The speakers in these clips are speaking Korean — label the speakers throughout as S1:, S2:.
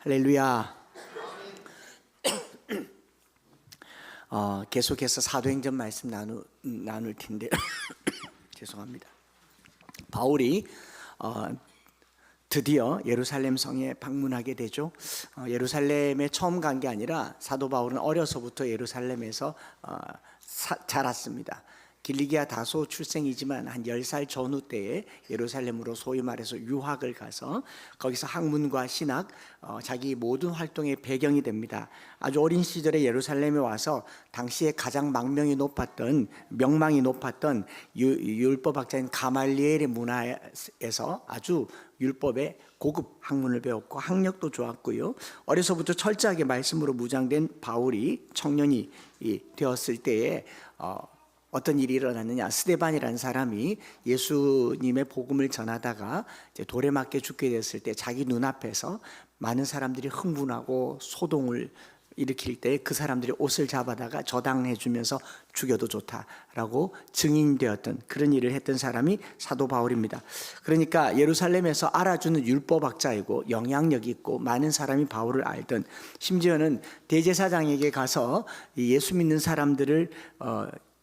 S1: 할렐루야. 계속해서 사도행전 말씀 나눌 텐데 죄송합니다. 바울이 드디어 예루살렘 성에 방문하게 되죠. 예루살렘에 처음 간 게 아니라 사도 바울은 어려서부터 예루살렘에서 자랐습니다. 길리기아 다소 출생이지만 한 10살 전후 때에 예루살렘으로 소위 말해서 유학을 가서 거기서 학문과 신학, 자기 모든 활동의 배경이 됩니다. 아주 어린 시절에 예루살렘에 와서 당시에 가장 명망이 높았던 율법학자인 가말리엘의 문화에서 아주 율법의 고급 학문을 배웠고 학력도 좋았고요. 어려서부터 철저하게 말씀으로 무장된 바울이 청년이 되었을 때에 어떤 일이 일어났느냐, 스데반이라는 사람이 예수님의 복음을 전하다가 돌에 맞게 죽게 됐을 때 자기 눈앞에서 많은 사람들이 흥분하고 소동을 일으킬 때 그 사람들이 옷을 잡아다가 저당해 주면서 죽여도 좋다라고 증인되었던 그런 일을 했던 사람이 사도 바울입니다. 그러니까 예루살렘에서 알아주는 율법학자이고 영향력이 있고 많은 사람이 바울을 알던, 심지어는 대제사장에게 가서 예수 믿는 사람들을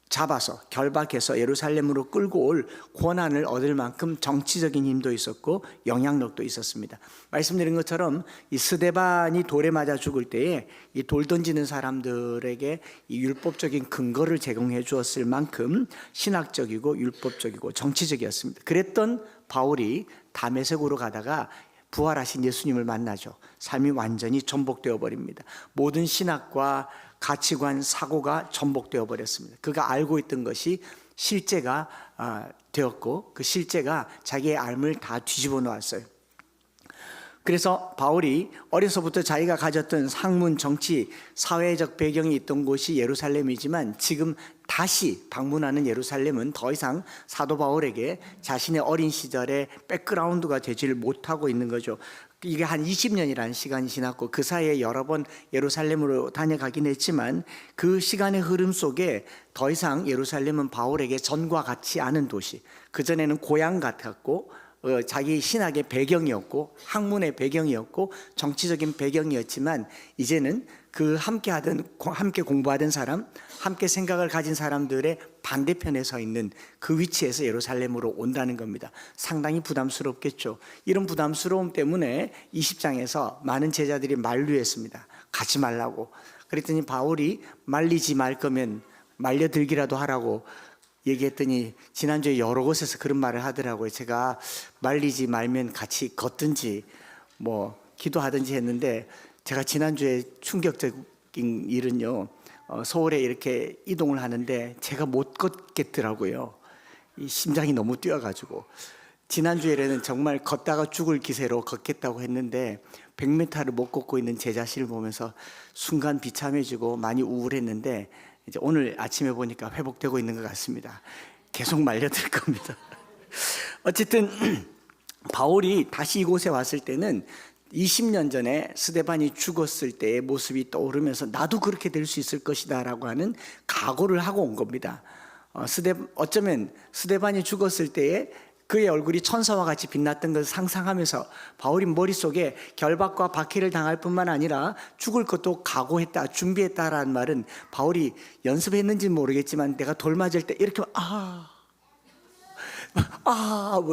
S1: 잡아서 결박해서 예루살렘으로 끌고 올 권한을 얻을 만큼 정치적인 힘도 있었고 영향력도 있었습니다. 말씀드린 것처럼 이 스데반이 돌에 맞아 죽을 때에 이 돌 던지는 사람들에게 이 율법적인 근거를 제공해 주었을 만큼 신학적이고 율법적이고 정치적이었습니다. 그랬던 바울이 다메섹으로 가다가 부활하신 예수님을 만나죠. 삶이 완전히 전복되어 버립니다. 모든 신학과 가치관, 사고가 전복되어 버렸습니다. 그가 알고 있던 것이 실제가 되었고 그 실제가 자기의 삶을 다 뒤집어 놓았어요. 그래서 바울이 어려서부터 자기가 가졌던 학문, 정치, 사회적 배경이 있던 곳이 예루살렘이지만 지금 다시 방문하는 예루살렘은 더 이상 사도 바울에게 자신의 어린 시절의 백그라운드가 되지를 못하고 있는 거죠. 이게 한 20년이라는 시간이 지났고 그 사이에 여러 번 예루살렘으로 다녀가긴 했지만 그 시간의 흐름 속에 더 이상 예루살렘은 바울에게 전과 같지 않은 도시, 그전에는 고향 같았고 자기 신학의 배경이었고 학문의 배경이었고 정치적인 배경이었지만 이제는 그 함께 공부하던 사람, 함께 생각을 가진 사람들의 반대편에 서 있는 그 위치에서 예루살렘으로 온다는 겁니다. 상당히 부담스럽겠죠. 이런 부담스러움 때문에 20장에서 많은 제자들이 만류했습니다. 가지 말라고. 그랬더니 바울이 말리지 말 거면 말려들기라도 하라고 얘기했더니 지난주에 여러 곳에서 그런 말을 하더라고요. 제가 말리지 말면 같이 걷든지 기도하든지 했는데, 제가 지난주에 충격적인 일은요, 서울에 이렇게 이동을 하는데 제가 못 걷겠더라고요. 이 심장이 너무 뛰어가지고. 지난주에는 정말 걷다가 죽을 기세로 걷겠다고 했는데 100m를 못 걷고 있는 제 자신을 보면서 순간 비참해지고 많이 우울했는데, 이제 오늘 아침에 보니까 회복되고 있는 것 같습니다. 계속 말려들 겁니다. 어쨌든 바울이 다시 이곳에 왔을 때는 20년 전에 스데반이 죽었을 때의 모습이 떠오르면서 나도 그렇게 될 수 있을 것이다 라고 하는 각오를 하고 온 겁니다. 어쩌면 스데반이 죽었을 때에 그의 얼굴이 천사와 같이 빛났던 것을 상상하면서 바울이 머릿속에 결박과 박해를 당할 뿐만 아니라 죽을 것도 각오했다, 준비했다라는 말은 바울이 연습했는지는 모르겠지만 내가 돌 맞을 때 이렇게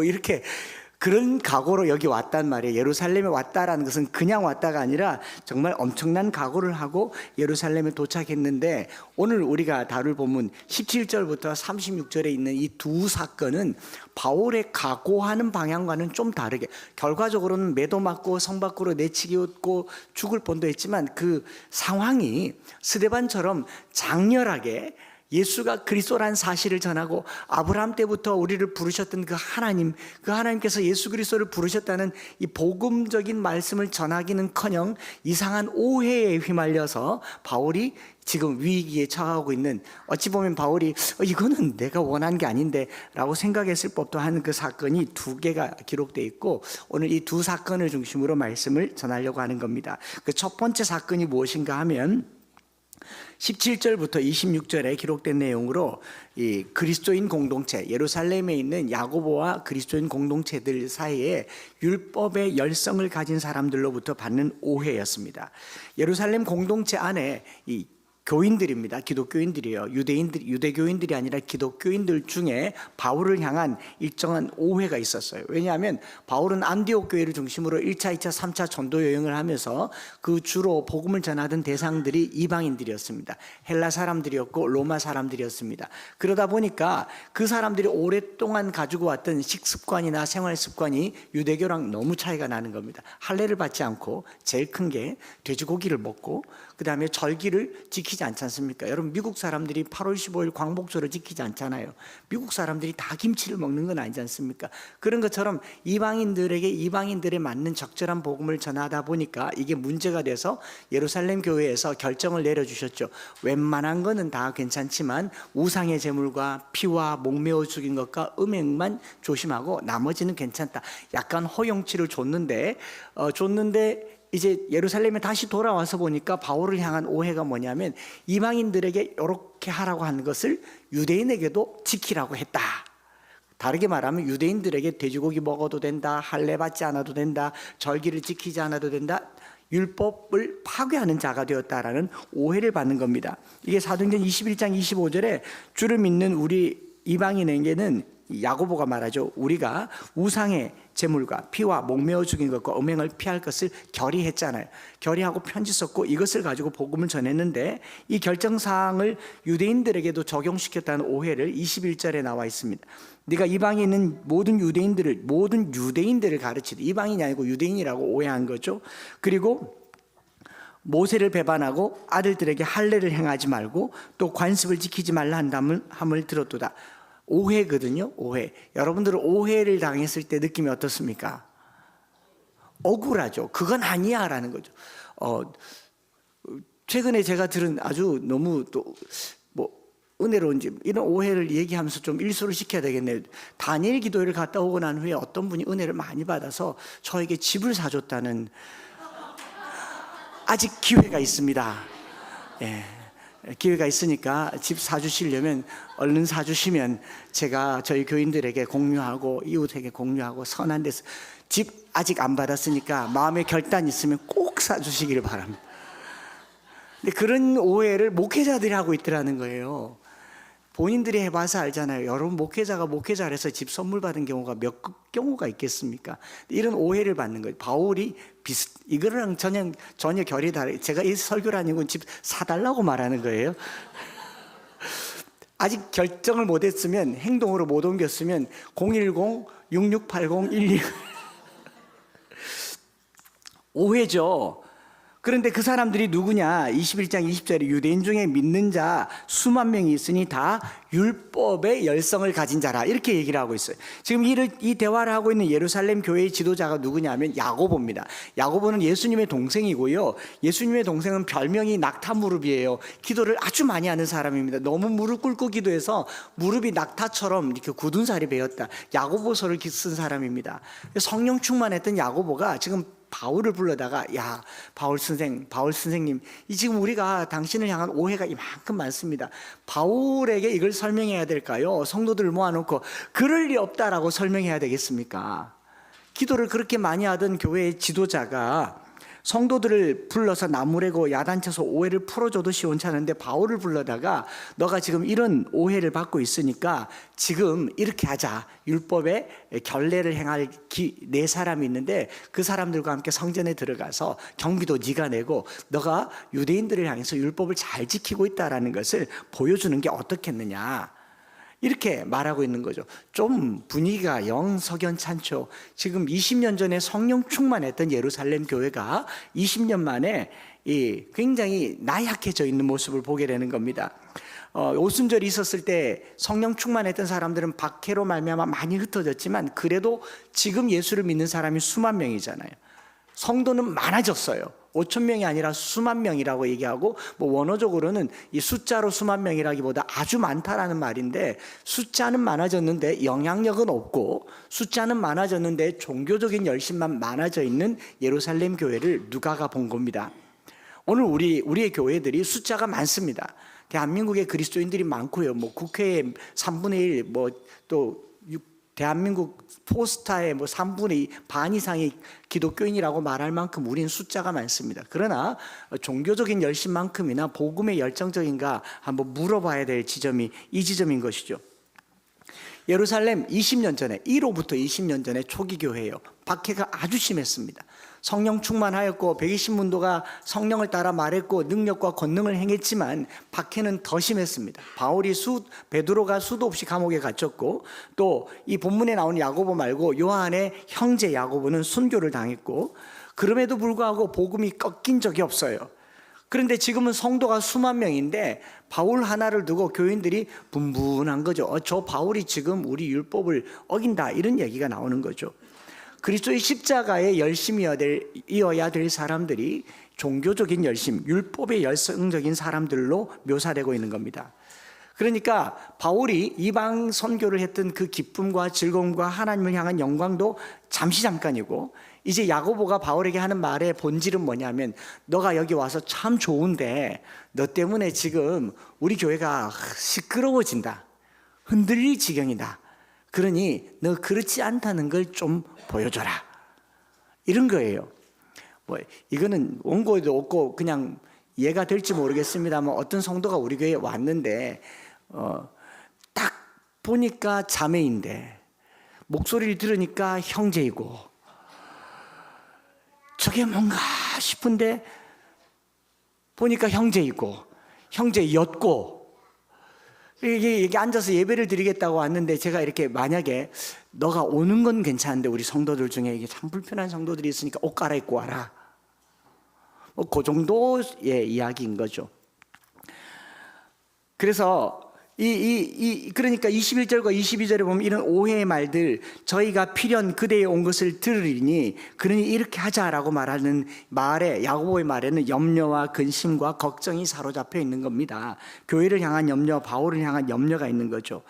S1: 이렇게 그런 각오로 여기 왔단 말이에요. 예루살렘에 왔다라는 것은 그냥 왔다가 아니라 정말 엄청난 각오를 하고 예루살렘에 도착했는데, 오늘 우리가 다룰 본문 17절부터 36절에 있는 이 두 사건은 바울의 각오하는 방향과는 좀 다르게, 결과적으로는 매도 맞고 성 밖으로 내치기 얻고 죽을 뻔도 했지만 그 상황이 스데반처럼 장렬하게 예수가 그리스도라는 사실을 전하고 아브라함 때부터 우리를 부르셨던 그 하나님께서 예수 그리스도를 부르셨다는 이 복음적인 말씀을 전하기는커녕 이상한 오해에 휘말려서 바울이 지금 위기에 처하고 있는, 어찌 보면 바울이 이거는 내가 원한 게 아닌데 라고 생각했을 법도 한 그 사건이 두 개가 기록되어 있고, 오늘 이 두 사건을 중심으로 말씀을 전하려고 하는 겁니다. 그 첫 번째 사건이 무엇인가 하면 17절부터 26절에 기록된 내용으로 이 그리스도인 공동체, 예루살렘에 있는 야고보와 그리스도인 공동체들 사이에 율법의 열성을 가진 사람들로부터 받는 오해였습니다. 예루살렘 공동체 안에 이 교인들입니다. 기독교인들이에요. 유대교인들이 아니라 기독교인들 중에 바울을 향한 일정한 오해가 있었어요. 왜냐하면 바울은 안디옥 교회를 중심으로 1차, 2차, 3차 전도 여행을 하면서 그 주로 복음을 전하던 대상들이 이방인들이었습니다. 헬라 사람들이었고 로마 사람들이었습니다. 그러다 보니까 그 사람들이 오랫동안 가지고 왔던 식습관이나 생활 습관이 유대교랑 너무 차이가 나는 겁니다. 할례를 받지 않고 제일 큰 게 돼지고기를 먹고 그 다음에 절기를 지키지 않지 않습니까? 여러분 미국 사람들이 8월 15일 광복절을 지키지 않잖아요. 미국 사람들이 다 김치를 먹는 건 아니지 않습니까? 그런 것처럼 이방인들에게 이방인들에 맞는 적절한 복음을 전하다 보니까 이게 문제가 돼서 예루살렘 교회에서 결정을 내려주셨죠. 웬만한 거는 다 괜찮지만 우상의 제물과 피와 목매어 죽인 것과 음행만 조심하고 나머지는 괜찮다. 약간 허용치를 줬는데 이제 예루살렘에 다시 돌아와서 보니까 바울을 향한 오해가 뭐냐면 이방인들에게 이렇게 하라고 하는 것을 유대인에게도 지키라고 했다. 다르게 말하면 유대인들에게 돼지고기 먹어도 된다, 할례 받지 않아도 된다, 절기를 지키지 않아도 된다, 율법을 파괴하는 자가 되었다라는 오해를 받는 겁니다. 이게 사도행전 21장 25절에 주를 믿는 우리 이방인에게는 야고보가 말하죠. 우리가 우상의 제물과 피와 목매어 죽인 것과 음행을 피할 것을 결의했잖아요. 결의하고 편지 썼고 이것을 가지고 복음을 전했는데 이 결정사항을 유대인들에게도 적용시켰다는 오해를 21절에 나와 있습니다. 네가 이방에 있는 모든 유대인들을 가르치되, 이방인이 아니고 유대인이라고 오해한 거죠. 그리고 모세를 배반하고 아들들에게 할례를 행하지 말고 또 관습을 지키지 말라 함을 들었도다. 오해거든요. 오해. 여러분들은 오해를 당했을 때 느낌이 어떻습니까? 억울하죠. 그건 아니야 라는 거죠. 최근에 제가 들은 아주 너무 또 은혜로운지 이런 오해를 얘기하면서 좀 일소를 시켜야 되겠네요. 다니엘 기도회를 갔다 오고 난 후에 어떤 분이 은혜를 많이 받아서 저에게 집을 사줬다는, 아직 기회가 있습니다. 예. 기회가 있으니까 집 사주시려면 얼른 사주시면 제가 저희 교인들에게 공유하고 이웃에게 공유하고 선한 데서, 집 아직 안 받았으니까 마음에 결단 있으면 꼭 사주시기를 바랍니다. 근데 그런 오해를 목회자들이 하고 있더라는 거예요. 본인들이 해봐서 알잖아요. 여러분 목회자가 목회자를 해서 집 선물 받은 경우가 몇 경우가 있겠습니까? 이런 오해를 받는 거예요. 바울이 이거랑 전혀 결이 다르게, 제가 이 설교를 아니고 집 사달라고 말하는 거예요. 아직 결정을 못했으면, 행동으로 못 옮겼으면 010-6680-12 오해죠. 그런데 그 사람들이 누구냐? 21장 20절에 유대인 중에 믿는 자 수만 명이 있으니 다 율법의 열성을 가진 자라, 이렇게 얘기를 하고 있어요. 지금 이 대화를 하고 있는 예루살렘 교회의 지도자가 누구냐면 야고보입니다. 야고보는 예수님의 동생이고요. 예수님의 동생은 별명이 낙타무릎이에요. 기도를 아주 많이 하는 사람입니다. 너무 무릎 꿇고 기도해서 무릎이 낙타처럼 이렇게 굳은 살이 배었다. 야고보서를 쓴 사람입니다. 성령 충만했던 야고보가 지금 바울을 불러다가, 야 바울 선생님, 이 지금 우리가 당신을 향한 오해가 이만큼 많습니다. 바울에게 이걸 설명해야 될까요? 성도들을 모아놓고 그럴 리 없다라고 설명해야 되겠습니까? 기도를 그렇게 많이 하던 교회의 지도자가 성도들을 불러서 나무래고 야단쳐서 오해를 풀어줘도 시원찮은데 바울을 불러다가 너가 지금 이런 오해를 받고 있으니까 지금 이렇게 하자. 율법에 결례를 행할 네 사람이 있는데 그 사람들과 함께 성전에 들어가서 경비도 네가 내고 너가 유대인들을 향해서 율법을 잘 지키고 있다는 것을 보여주는 게 어떻겠느냐, 이렇게 말하고 있는 거죠. 좀 분위기가 영 석연찮죠. 지금 20년 전에 성령 충만했던 예루살렘 교회가 20년 만에 굉장히 나약해져 있는 모습을 보게 되는 겁니다. 오순절이 있었을 때 성령 충만했던 사람들은 박해로 말미암아 많이 흩어졌지만 그래도 지금 예수를 믿는 사람이 수만 명이잖아요. 성도는 많아졌어요. 5천 명이 아니라 수만 명이라고 얘기하고, 원어적으로는 이 숫자로 수만 명이라기보다 아주 많다라는 말인데, 숫자는 많아졌는데 영향력은 없고, 숫자는 많아졌는데 종교적인 열심만 많아져 있는 예루살렘 교회를 누가가 본 겁니다. 오늘 우리의 교회들이 숫자가 많습니다. 대한민국에 그리스도인들이 많고요. 뭐 국회에 3분의 1, 뭐 또 대한민국 포스타의 뭐 3분의 2, 반 이상이 기독교인이라고 말할 만큼 우리는 숫자가 많습니다. 그러나 종교적인 열심만큼이나 복음의 열정적인가 한번 물어봐야 될 지점이 이 지점인 것이죠. 예루살렘 20년 전에 1호부터 20년 전에 초기 교회예요. 박해가 아주 심했습니다. 성령 충만하였고 120문도가 성령을 따라 말했고 능력과 권능을 행했지만 박해는 더 심했습니다. 베드로가 수도 없이 감옥에 갇혔고 또 이 본문에 나오는 야고보 말고 요한의 형제 야고보는 순교를 당했고 그럼에도 불구하고 복음이 꺾인 적이 없어요. 그런데 지금은 성도가 수만 명인데 바울 하나를 두고 교인들이 분분한 거죠. 저 바울이 지금 우리 율법을 어긴다 이런 얘기가 나오는 거죠. 그리스도의 십자가에 열심히 이어야 될 사람들이 종교적인 열심, 율법의 열성적인 사람들로 묘사되고 있는 겁니다. 그러니까 바울이 이방 선교를 했던 그 기쁨과 즐거움과 하나님을 향한 영광도 잠깐이고 이제 야고보가 바울에게 하는 말의 본질은 뭐냐면 너가 여기 와서 참 좋은데 너 때문에 지금 우리 교회가 시끄러워진다. 흔들릴 지경이다. 그러니 너 그렇지 않다는 걸 좀 보여줘라. 이런 거예요. 뭐 이거는 원고에도 없고 그냥 이해가 될지 모르겠습니다만 어떤 성도가 우리 교회에 왔는데 딱 보니까 자매인데 목소리를 들으니까 형제이고 저게 뭔가 싶은데 보니까 형제이고 형제였고 이게 앉아서 예배를 드리겠다고 왔는데 제가 이렇게 만약에 너가 오는 건 괜찮은데 우리 성도들 중에 이게 참 불편한 성도들이 있으니까 옷 갈아입고 와라. 뭐 그 정도의 이야기인 거죠. 그래서 그러니까 21절과 22절에 보면 이런 오해의 말들 저희가 필연 그대에 온 것을 들으리니 그러니 이렇게 하자라고 말하는 말에 야고보의 말에는 염려와 근심과 걱정이 사로잡혀 있는 겁니다. 교회를 향한 염려, 바울을 향한 염려가 있는 거죠.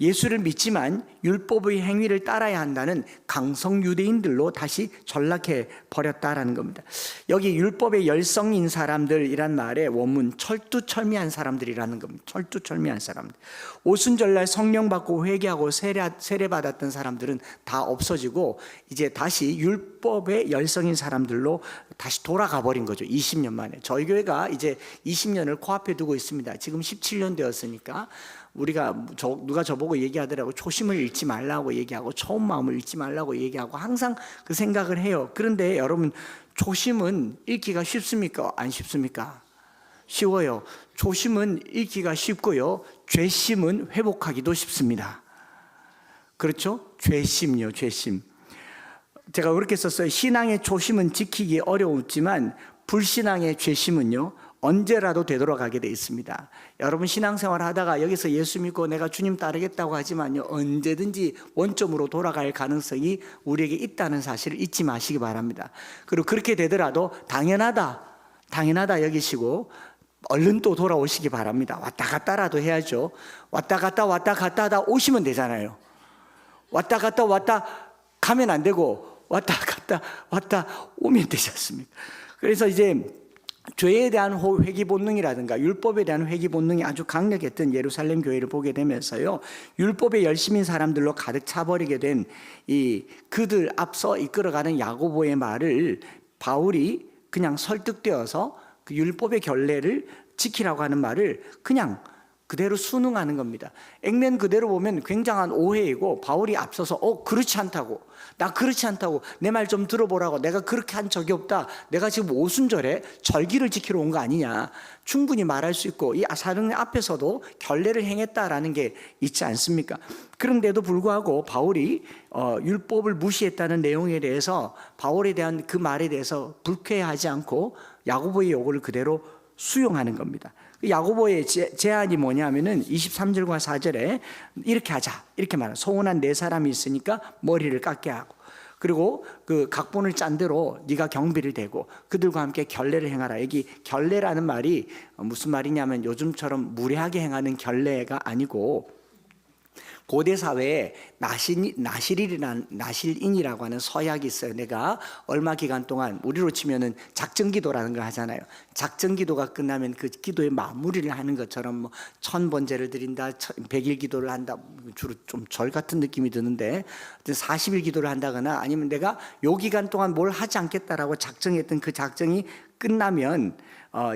S1: 예수를 믿지만 율법의 행위를 따라야 한다는 강성 유대인들로 다시 전락해 버렸다라는 겁니다. 여기 율법의 열성인 사람들이란 말의 원문 철두철미한 사람들이라는 겁니다. 철두철미한 사람들. 오순절날 성령 받고 회개하고 세례 받았던 사람들은 다 없어지고 이제 다시 율법의 열성인 사람들로 다시 돌아가 버린 거죠. 20년 만에. 저희 교회가 이제 20년을 코앞에 두고 있습니다. 지금 17년 되었으니까 우리가 누가 저보고 얘기하더라고 초심을 잃지 말라고 얘기하고 처음 마음을 잃지 말라고 얘기하고 항상 그 생각을 해요. 그런데 여러분 초심은 잃기가 쉽습니까? 안 쉽습니까? 쉬워요. 초심은 잃기가 쉽고요. 죄심은 회복하기도 쉽습니다. 그렇죠? 죄심요, 죄심. 제가 그렇게 썼어요. 신앙의 초심은 지키기 어려웠지만 불신앙의 죄심은요 언제라도 되돌아가게 돼 있습니다. 여러분 신앙생활 하다가 여기서 예수 믿고 내가 주님 따르겠다고 하지만요 언제든지 원점으로 돌아갈 가능성이 우리에게 있다는 사실을 잊지 마시기 바랍니다. 그리고 그렇게 되더라도 당연하다 여기시고 얼른 또 돌아오시기 바랍니다. 왔다 갔다라도 해야죠. 왔다 갔다 하다 오시면 되잖아요. 왔다 가면 안 되고 왔다 오면 되지 않습니까? 그래서 이제 죄에 대한 회개 본능이라든가 율법에 대한 회개 본능이 아주 강력했던 예루살렘 교회를 보게 되면서요 율법에 열심인 사람들로 가득 차버리게 된 이 그들 앞서 이끌어가는 야고보의 말을 바울이 그냥 설득되어서 그 율법의 결례를 지키라고 하는 말을 그냥 그대로 순응하는 겁니다. 액면 그대로 보면 굉장한 오해이고 바울이 앞서서 그렇지 않다고 나 그렇지 않다고 내 말 좀 들어보라고 내가 그렇게 한 적이 없다 내가 지금 오순절에 절기를 지키러 온 거 아니냐 충분히 말할 수 있고 이 사도행 앞에서도 결례를 행했다라는 게 있지 않습니까? 그런데도 불구하고 바울이 율법을 무시했다는 내용에 대해서 바울에 대한 그 말에 대해서 불쾌하지 않고 야고보의 요구를 그대로 수용하는 겁니다. 야고보의 제안이 뭐냐면은 23절과 4절에 이렇게 하자 이렇게 말해요. 소원한 네 사람이 있으니까 머리를 깎게 하고 그리고 그 각본을 짠 대로 네가 경비를 대고 그들과 함께 결례를 행하라. 여기 결례라는 말이 무슨 말이냐면 요즘처럼 무례하게 행하는 결례가 아니고 고대 사회에 나실인이라고 하는 서약이 있어요. 내가 얼마 기간 동안 우리로 치면은 작정 기도라는 걸 하잖아요. 작정 기도가 끝나면 그 기도의 마무리를 하는 것처럼 뭐 1000번제를 드린다, 100일 기도를 한다, 주로 좀 절 같은 느낌이 드는데 40일 기도를 한다거나 아니면 내가 요 기간 동안 뭘 하지 않겠다라고 작정했던 그 작정이 끝나면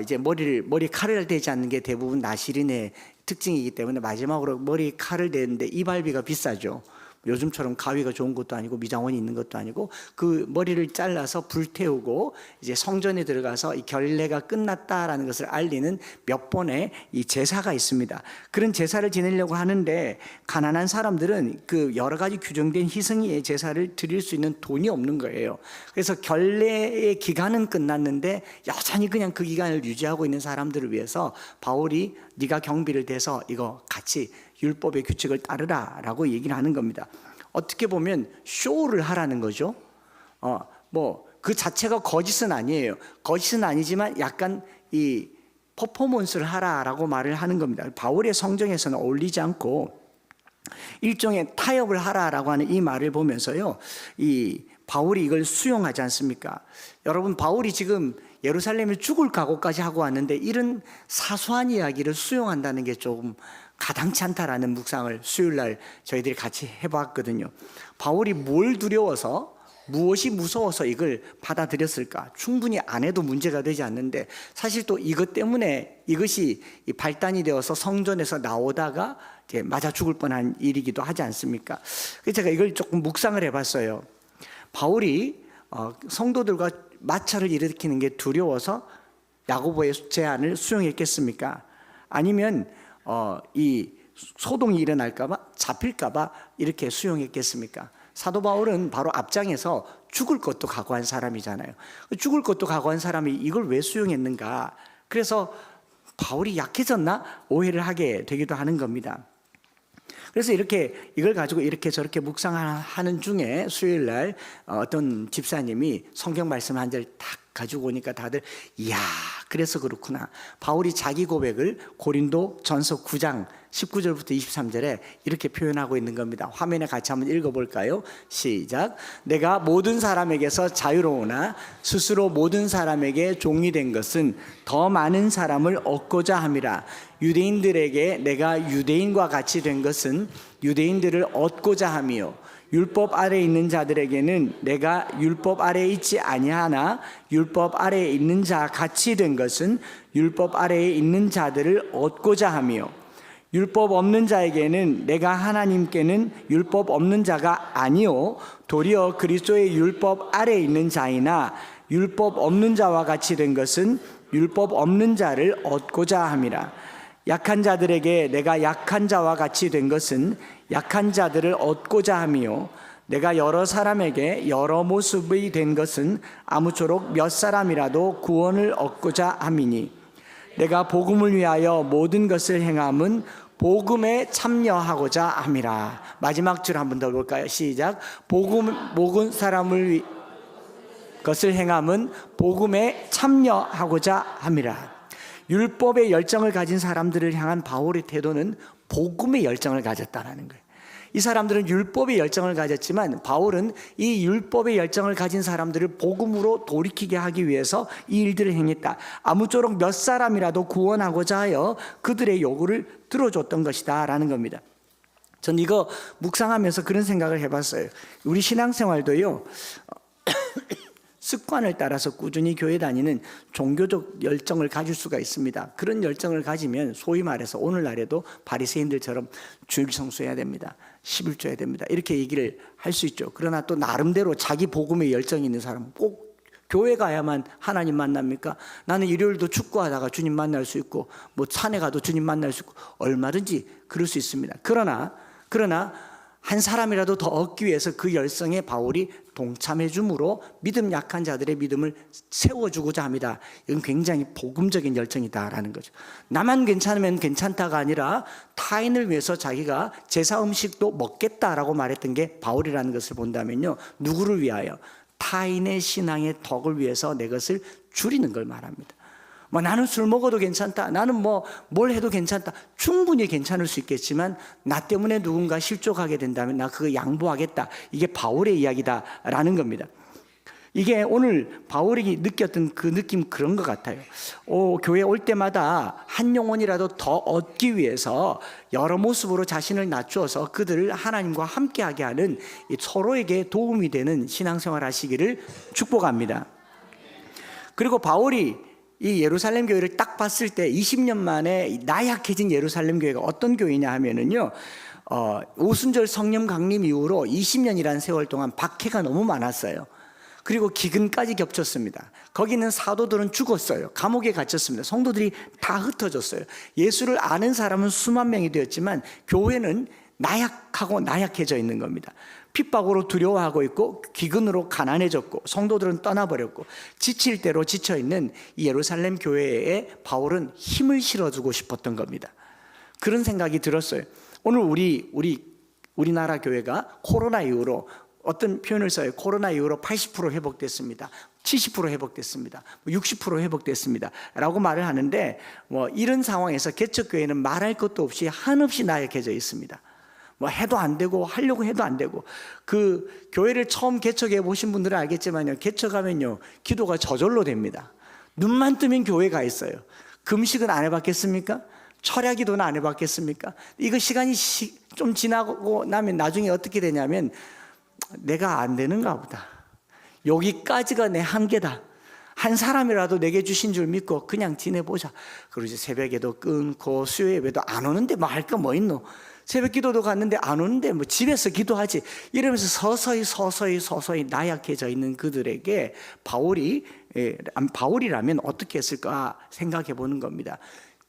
S1: 이제 머리에 칼을 대지 않는 게 대부분 나실인의 특징이기 때문에 마지막으로 머리에 칼을 대는데 이발비가 비싸죠. 요즘처럼 가위가 좋은 것도 아니고 미장원이 있는 것도 아니고 그 머리를 잘라서 불태우고 이제 성전에 들어가서 이 결례가 끝났다라는 것을 알리는 몇 번의 이 제사가 있습니다. 그런 제사를 지내려고 하는데 가난한 사람들은 그 여러 가지 규정된 희생의 제사를 드릴 수 있는 돈이 없는 거예요. 그래서 결례의 기간은 끝났는데 여전히 그냥 그 기간을 유지하고 있는 사람들을 위해서 바울이 네가 경비를 대서 이거 같이 율법의 규칙을 따르라 라고 얘기를 하는 겁니다. 어떻게 보면 쇼를 하라는 거죠. 그 자체가 거짓은 아니에요. 거짓은 아니지만 약간 이 퍼포먼스를 하라라고 말을 하는 겁니다. 바울의 성경에서는 어울리지 않고 일종의 타협을 하라라고 하는 이 말을 보면서요, 이 바울이 이걸 수용하지 않습니까? 여러분, 바울이 지금 예루살렘에 죽을 각오까지 하고 왔는데 이런 사소한 이야기를 수용한다는 게 조금 가당치 않다라는 묵상을 수요일날 저희들이 같이 해봤거든요. 바울이 뭘 두려워서, 무엇이 무서워서 이걸 받아들였을까? 충분히 안 해도 문제가 되지 않는데 사실 또 이것 때문에 이것이 발단이 되어서 성전에서 나오다가 이제 맞아 죽을 뻔한 일이기도 하지 않습니까? 그래서 제가 이걸 조금 묵상을 해봤어요. 바울이 성도들과 마찰을 일으키는 게 두려워서 야고보의 제안을 수용했겠습니까? 아니면 이 소동이 일어날까봐, 잡힐까봐 이렇게 수용했겠습니까? 사도 바울은 바로 앞장에서 죽을 것도 각오한 사람이잖아요. 죽을 것도 각오한 사람이 이걸 왜 수용했는가? 그래서 바울이 약해졌나? 오해를 하게 되기도 하는 겁니다. 그래서 이걸 가지고 이렇게 저렇게 묵상하는 중에 수요일날 어떤 집사님이 성경 말씀 한 절 딱 가지고 오니까 다들 이야, 그래서 그렇구나. 바울이 자기 고백을 고린도 전서 9장 19절부터 23절에 이렇게 표현하고 있는 겁니다. 화면에 같이 한번 읽어볼까요? 시작. 내가 모든 사람에게서 자유로우나 스스로 모든 사람에게 종이 된 것은 더 많은 사람을 얻고자 함이라. 유대인들에게 내가 유대인과 같이 된 것은 유대인들을 얻고자 함이요, 율법 아래에 있는 자들에게는 내가 율법 아래에 있지 아니하나 율법 아래에 있는 자 같이 된 것은 율법 아래에 있는 자들을 얻고자 함이요, 율법 없는 자에게는 내가 하나님께는 율법 없는 자가 아니요 도리어 그리스도의 율법 아래에 있는 자이나 율법 없는 자와 같이 된 것은 율법 없는 자를 얻고자 함이라. 약한 자들에게 내가 약한 자와 같이 된 것은 약한 자들을 얻고자 함이요, 내가 여러 사람에게 여러 모습이 된 것은 아무쪼록 몇 사람이라도 구원을 얻고자 함이니, 내가 복음을 위하여 모든 것을 행함은 복음에 참여하고자 함이라. 마지막 줄 한 번 더 볼까요? 시작. 모든 사람을 것을 행함은 복음에 참여하고자 함이라. 율법의 열정을 가진 사람들을 향한 바울의 태도는 복음의 열정을 가졌다는 거예요. 이 사람들은 율법의 열정을 가졌지만 바울은 이 율법의 열정을 가진 사람들을 복음으로 돌이키게 하기 위해서 이 일들을 행했다. 아무쪼록 몇 사람이라도 구원하고자 하여 그들의 요구를 들어줬던 것이다 라는 겁니다. 전 이거 묵상하면서 그런 생각을 해봤어요. 우리 신앙생활도요, 습관을 따라서 꾸준히 교회 다니는 종교적 열정을 가질 수가 있습니다. 그런 열정을 가지면 소위 말해서 오늘날에도 바리새인들처럼 주일 성수해야 됩니다, 11조 해야 됩니다, 이렇게 얘기를 할 수 있죠. 그러나 또 나름대로 자기 복음의 열정이 있는 사람은 꼭 교회 가야만 하나님 만납니까? 나는 일요일도 축구하다가 주님 만날 수 있고 뭐 산에 가도 주님 만날 수 있고 얼마든지 그럴 수 있습니다. 그러나 한 사람이라도 더 얻기 위해서 그 열성에 바울이 동참해 줌으로 믿음 약한 자들의 믿음을 세워주고자 합니다. 이건 굉장히 복음적인 열정이다라는 거죠. 나만 괜찮으면 괜찮다가 아니라 타인을 위해서 자기가 제사 음식도 먹겠다라고 말했던 게 바울이라는 것을 본다면요, 누구를 위하여? 타인의 신앙의 덕을 위해서 내 것을 줄이는 걸 말합니다. 뭐 나는 술 먹어도 괜찮다, 나는 뭐 뭘 해도 괜찮다, 충분히 괜찮을 수 있겠지만 나 때문에 누군가 실족하게 된다면 나 그거 양보하겠다. 이게 바울의 이야기다라는 겁니다. 이게 오늘 바울이 느꼈던 그 느낌, 그런 것 같아요. 교회 올 때마다 한 영혼이라도 더 얻기 위해서 여러 모습으로 자신을 낮추어서 그들을 하나님과 함께하게 하는 서로에게 도움이 되는 신앙생활 하시기를 축복합니다. 그리고 바울이 이 예루살렘 교회를 딱 봤을 때 20년 만에 나약해진 예루살렘 교회가 어떤 교회냐 하면은요, 오순절 성령 강림 이후로 20년이라는 세월 동안 박해가 너무 많았어요. 그리고 기근까지 겹쳤습니다. 거기 있는 사도들은 죽었어요. 감옥에 갇혔습니다. 성도들이 다 흩어졌어요. 예수를 아는 사람은 수만 명이 되었지만 교회는 나약하고 나약해져 있는 겁니다. 핍박으로 두려워하고 있고 기근으로 가난해졌고 성도들은 떠나버렸고 지칠 대로 지쳐있는 이 예루살렘 교회에 바울은 힘을 실어주고 싶었던 겁니다. 그런 생각이 들었어요. 오늘 우리나라 교회가 코로나 이후로 어떤 표현을 써요. 코로나 이후로 80% 회복됐습니다, 70% 회복됐습니다, 60% 회복됐습니다 라고 말을 하는데, 이런 상황에서 개척교회는 말할 것도 없이 한없이 나약해져 있습니다. 해도 안 되고 하려고 해도 안 되고. 그 교회를 처음 개척해 보신 분들은 알겠지만요, 개척하면요 기도가 저절로 됩니다. 눈만 뜨면 교회가 있어요. 금식은 안 해봤겠습니까? 철야 기도는 안 해봤겠습니까? 이거 시간이 좀 지나고 나면 나중에 어떻게 되냐면, 내가 안 되는가 보다, 여기까지가 내 한계다, 한 사람이라도 내게 주신 줄 믿고 그냥 지내보자. 그리고 이제 새벽에도 끊고 수요 예배도 안 오는데 뭐 할 거 뭐 있노, 새벽 기도도 갔는데 안 오는데 뭐 집에서 기도하지, 이러면서 서서히 나약해져 있는 그들에게 바울이라면 어떻게 했을까 생각해 보는 겁니다.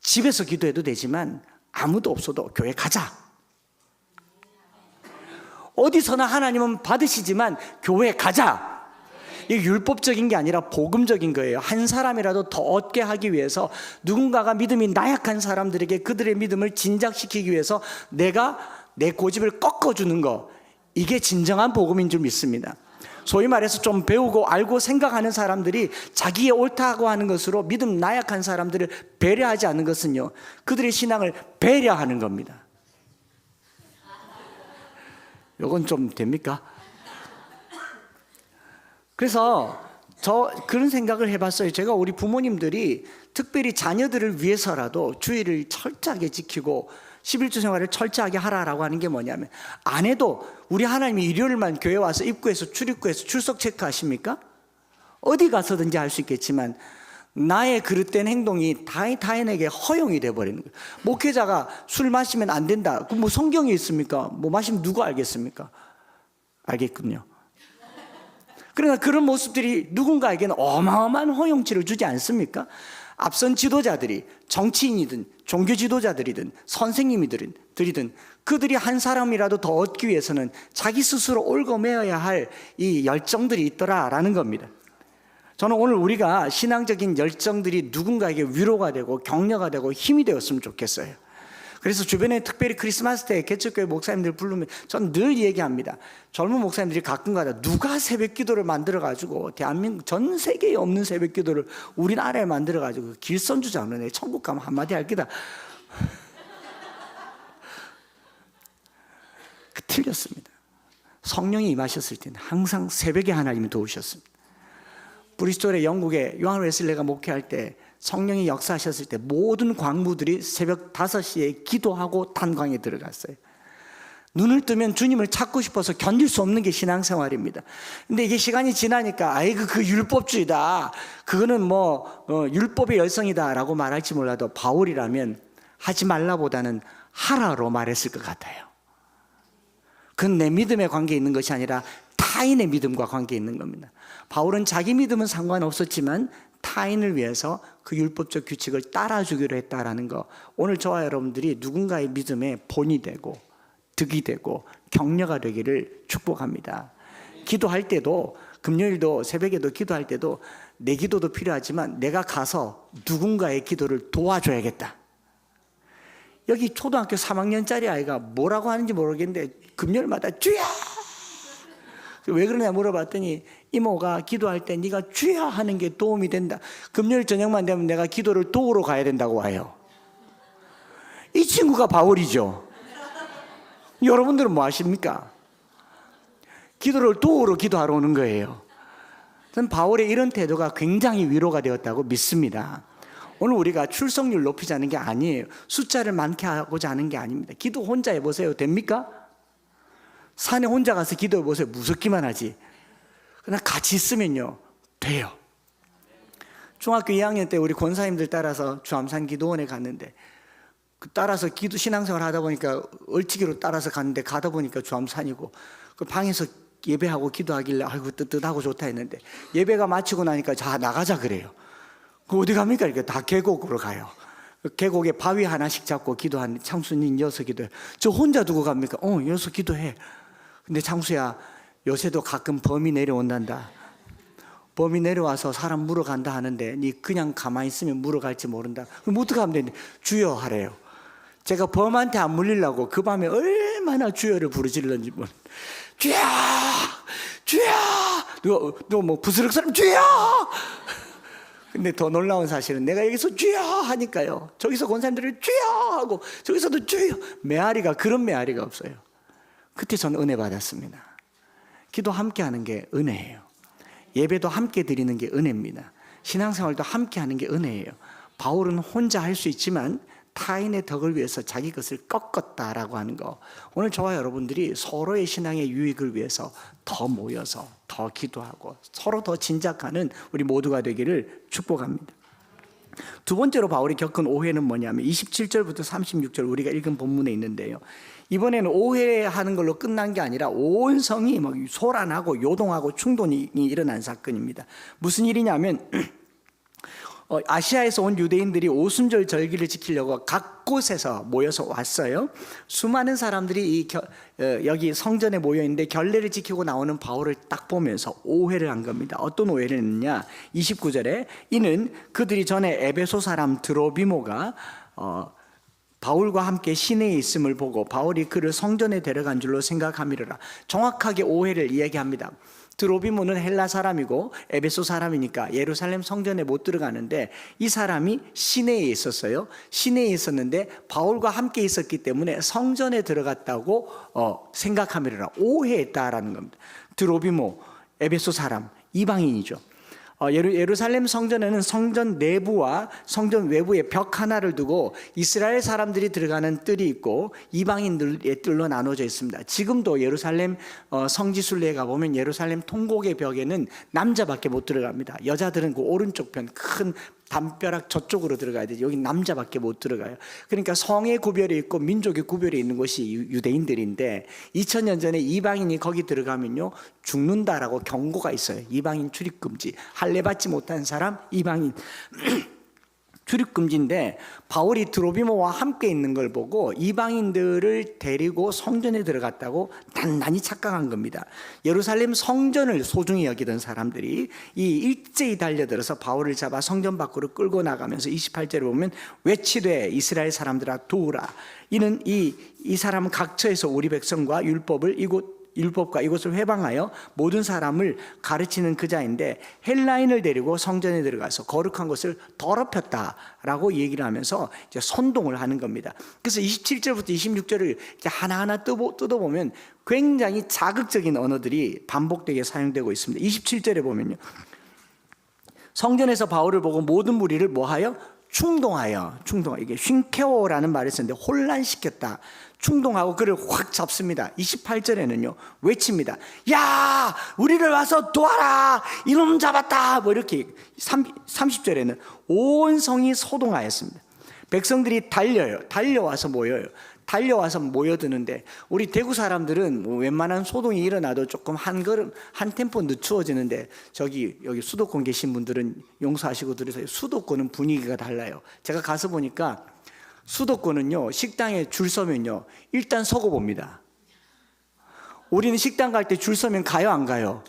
S1: 집에서 기도해도 되지만 아무도 없어도 교회 가자. 어디서나 하나님은 받으시지만 교회 가자. 이게 율법적인 게 아니라 복음적인 거예요. 한 사람이라도 더 얻게 하기 위해서, 누군가가 믿음이 나약한 사람들에게 그들의 믿음을 진작시키기 위해서 내가 내 고집을 꺾어주는 거, 이게 진정한 복음인 줄 믿습니다. 소위 말해서 좀 배우고 알고 생각하는 사람들이 자기의 옳다고 하는 것으로 믿음 나약한 사람들을 배려하지 않는 것은요, 그들의 신앙을 배려하는 겁니다. 이건 좀 됩니까? 그래서 그런 생각을 해봤어요. 제가 우리 부모님들이 특별히 자녀들을 위해서라도 주의를 철저하게 지키고 11주 생활을 철저하게 하라라고 하는 게 뭐냐면, 안 해도 우리 하나님이 일요일만 교회 와서 입구에서 출입구에서 출석 체크하십니까? 어디 가서든지 할 수 있겠지만 나의 그릇된 행동이 타인에게 허용이 돼버리는 거예요. 목회자가 술 마시면 안 된다, 그 뭐 성경에 있습니까? 뭐 마시면 누가 알겠습니까? 알겠군요. 그러나 그런 모습들이 누군가에게는 어마어마한 허용치를 주지 않습니까? 앞선 지도자들이, 정치인이든 종교 지도자들이든 선생님이든 그들이 한 사람이라도 더 얻기 위해서는 자기 스스로 얽어매어야 할 이 열정들이 있더라라는 겁니다. 저는 오늘 우리가 신앙적인 열정들이 누군가에게 위로가 되고 격려가 되고 힘이 되었으면 좋겠어요. 그래서 주변에 특별히 크리스마스 때 개척교회 목사님들 부르면 저는 늘 얘기합니다. 젊은 목사님들이 가끔가다 누가 새벽 기도를 만들어가지고 대한민국 전 세계에 없는 새벽 기도를 우리나라에 만들어가지고 길선주 장로네 천국 가면 한마디 할 기다. 틀렸습니다. 성령이 임하셨을 때는 항상 새벽에 하나님이 도우셨습니다. 브리스톨의 영국에 요한 웨슬레가 목회할 때 성령이 역사하셨을 때 모든 광부들이 새벽 5시에 기도하고 탄광에 들어갔어요. 눈을 뜨면 주님을 찾고 싶어서 견딜 수 없는 게 신앙생활입니다. 근데 이게 시간이 지나니까 아이고 그 율법주의다, 그거는 율법의 열성이다 라고 말할지 몰라도 바울이라면 하지 말라보다는 하라로 말했을 것 같아요. 그건 내 믿음에 관계 있는 것이 아니라 타인의 믿음과 관계 있는 겁니다. 바울은 자기 믿음은 상관없었지만 타인을 위해서 그 율법적 규칙을 따라주기로 했다라는 거, 오늘 저와 여러분들이 누군가의 믿음의 본이 되고 득이 되고 격려가 되기를 축복합니다. 기도할 때도, 금요일도 새벽에도 기도할 때도 내 기도도 필요하지만 내가 가서 누군가의 기도를 도와줘야겠다. 여기 초등학교 3학년짜리 아이가 뭐라고 하는지 모르겠는데 금요일마다 주야 왜 그러냐 물어봤더니 이모가 기도할 때 네가 주여 하는 게 도움이 된다. 금요일 저녁만 되면 내가 기도를 도우러 가야 된다고 와요. 이 친구가 바울이죠. 여러분들은 뭐 하십니까? 기도를 도우러 기도하러 오는 거예요. 저는 바울의 이런 태도가 굉장히 위로가 되었다고 믿습니다. 오늘 우리가 출석률 높이자는 게 아니에요. 숫자를 많게 하고자 하는 게 아닙니다. 기도 혼자 해보세요. 됩니까? 산에 혼자 가서 기도해보세요. 무섭기만 하지. 그냥 같이 있으면요 돼요. 중학교 2학년 때 우리 권사님들 따라서 주암산 기도원에 갔는데 따라서 기도 신앙생활 하다 보니까 얼치기로 따라서 갔는데 가다 보니까 주암산이고 그 방에서 예배하고 기도하길래 아이고 뜨뜻하고 좋다 했는데 예배가 마치고 나니까 자 나가자 그래요. 그 어디 갑니까? 이렇게 다 계곡으로 가요. 계곡에 바위 하나씩 잡고 기도하는 창수님 여기서 기도해. 저 혼자 두고 갑니까? 여기서 기도해. 근데 창수야 요새도 가끔 범이 내려온단다. 범이 내려와서 사람 물어간다 하는데 니 그냥 가만히 있으면 물어갈지 모른다. 그럼 어떻게 하면 되는데 주여 하래요. 제가 범한테 안 물리려고 그 밤에 얼마나 주여를 부르짖는지 뭐 주여 주여 누가 뭐 부스럭 사람 주여. 근데 더 놀라운 사실은 내가 여기서 주여 하니까요 저기서 권사님들이 주여 하고 저기서도 주여. 메아리가 그런 메아리가 없어요. 그때 저는 은혜 받았습니다. 기도 함께 하는 게 은혜예요. 예배도 함께 드리는 게 은혜입니다. 신앙생활도 함께 하는 게 은혜예요. 바울은 혼자 할 수 있지만 타인의 덕을 위해서 자기 것을 꺾었다라고 하는 거. 오늘 저와 여러분들이 서로의 신앙의 유익을 위해서 더 모여서 더 기도하고 서로 더 진작하는 우리 모두가 되기를 축복합니다. 두 번째로 바울이 겪은 오해는 뭐냐면 27절부터 36절 우리가 읽은 본문에 있는데요. 이번에는 오해하는 걸로 끝난 게 아니라 온 성이 막 소란하고 요동하고 충돌이 일어난 사건입니다. 무슨 일이냐면 아시아에서 온 유대인들이 오순절 절기를 지키려고 각 곳에서 모여서 왔어요. 수많은 사람들이 여기 성전에 모여 있는데 결례를 지키고 나오는 바울을 딱 보면서 오해를 한 겁니다. 어떤 오해를 했느냐? 29절에 이는 그들이 전에 에베소 사람 드로비모가 바울과 함께 시내에 있음을 보고 바울이 그를 성전에 데려간 줄로 생각함이라. 정확하게 오해를 이야기합니다. 드로비모는 헬라 사람이고 에베소 사람이니까 예루살렘 성전에 못 들어가는데 이 사람이 시내에 있었어요. 시내에 있었는데 바울과 함께 있었기 때문에 성전에 들어갔다고 생각함이라. 오해했다라는 겁니다. 드로비모 에베소 사람 이방인이죠. 예루살렘 성전에는 성전 내부와 성전 외부에 벽 하나를 두고 이스라엘 사람들이 들어가는 뜰이 있고 이방인들의 뜰로 나눠져 있습니다. 지금도 예루살렘 성지순례에 가보면 예루살렘 통곡의 벽에는 남자밖에 못 들어갑니다. 여자들은 그 오른쪽 편 큰 담벼락 저쪽으로 들어가야 되죠. 여기 남자밖에 못 들어가요. 그러니까 성의 구별이 있고 민족의 구별이 있는 곳이 유대인들인데 2000년 전에 이방인이 거기 들어가면요 죽는다라고 경고가 있어요. 이방인 출입금지. 할례 받지 못한 사람 이방인 출입금지인데 바울이 드로비모와 함께 있는 걸 보고 이방인들을 데리고 성전에 들어갔다고 단단히 착각한 겁니다. 예루살렘 성전을 소중히 여기던 사람들이 일제히 달려들어서 바울을 잡아 성전 밖으로 끌고 나가면서 28절에 보면 외치되 이스라엘 사람들아 도우라. 이는 이 사람은 각처에서 우리 백성과 율법과 이곳을 회방하여 모든 사람을 가르치는 그자인데 헬라인을 데리고 성전에 들어가서 거룩한 것을 더럽혔다라고 얘기를 하면서 이제 선동을 하는 겁니다. 그래서 27절부터 26절을 하나하나 뜯어보면 굉장히 자극적인 언어들이 반복되게 사용되고 있습니다. 27절에 보면요, 성전에서 바울을 보고 모든 무리를 뭐하여? 충동하여. 이게 쉰케오라는 말을 썼는데 혼란시켰다. 충동하고 그를 확 잡습니다. 28절에는요 외칩니다. 야 우리를 와서 도와라. 이놈 잡았다. 뭐 이렇게 30절에는 온 성이 소동하였습니다. 백성들이 달려와서 모여요. 달려와서 모여드는데 우리 대구 사람들은 뭐 웬만한 소동이 일어나도 조금 한 템포 늦추어지는데 여기 수도권 계신 분들은 용서하시고 들으세요. 수도권은 분위기가 달라요. 제가 가서 보니까 수도권은요 식당에 줄 서면요 일단 서고 봅니다. 우리는 식당 갈 때 줄 서면 가요 안 가요?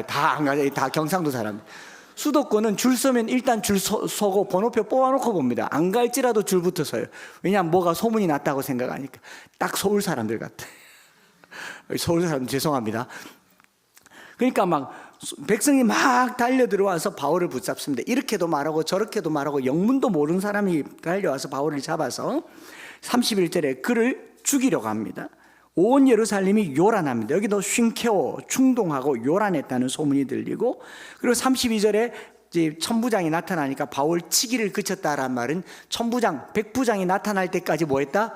S1: 다 안 가요. 다 경상도 사람. 수도권은 줄 서면 일단 줄 서고 번호표 뽑아놓고 봅니다. 안 갈지라도 줄부터 서요. 왜냐하면 뭐가 소문이 났다고 생각하니까. 딱 서울 사람들 같아. 서울 사람 죄송합니다. 그러니까 막 백성이 막 달려 들어와서 바울을 붙잡습니다. 이렇게도 말하고 저렇게도 말하고 영문도 모르는 사람이 달려와서 바울을 잡아서 31절에 그를 죽이려고 합니다. 온 예루살렘이 요란합니다. 여기도 쉰케오, 충동하고 요란했다는 소문이 들리고, 그리고 32절에 이제 천부장이 나타나니까 바울 치기를 그쳤다라는 말은 천부장, 백부장이 나타날 때까지 뭐 했다?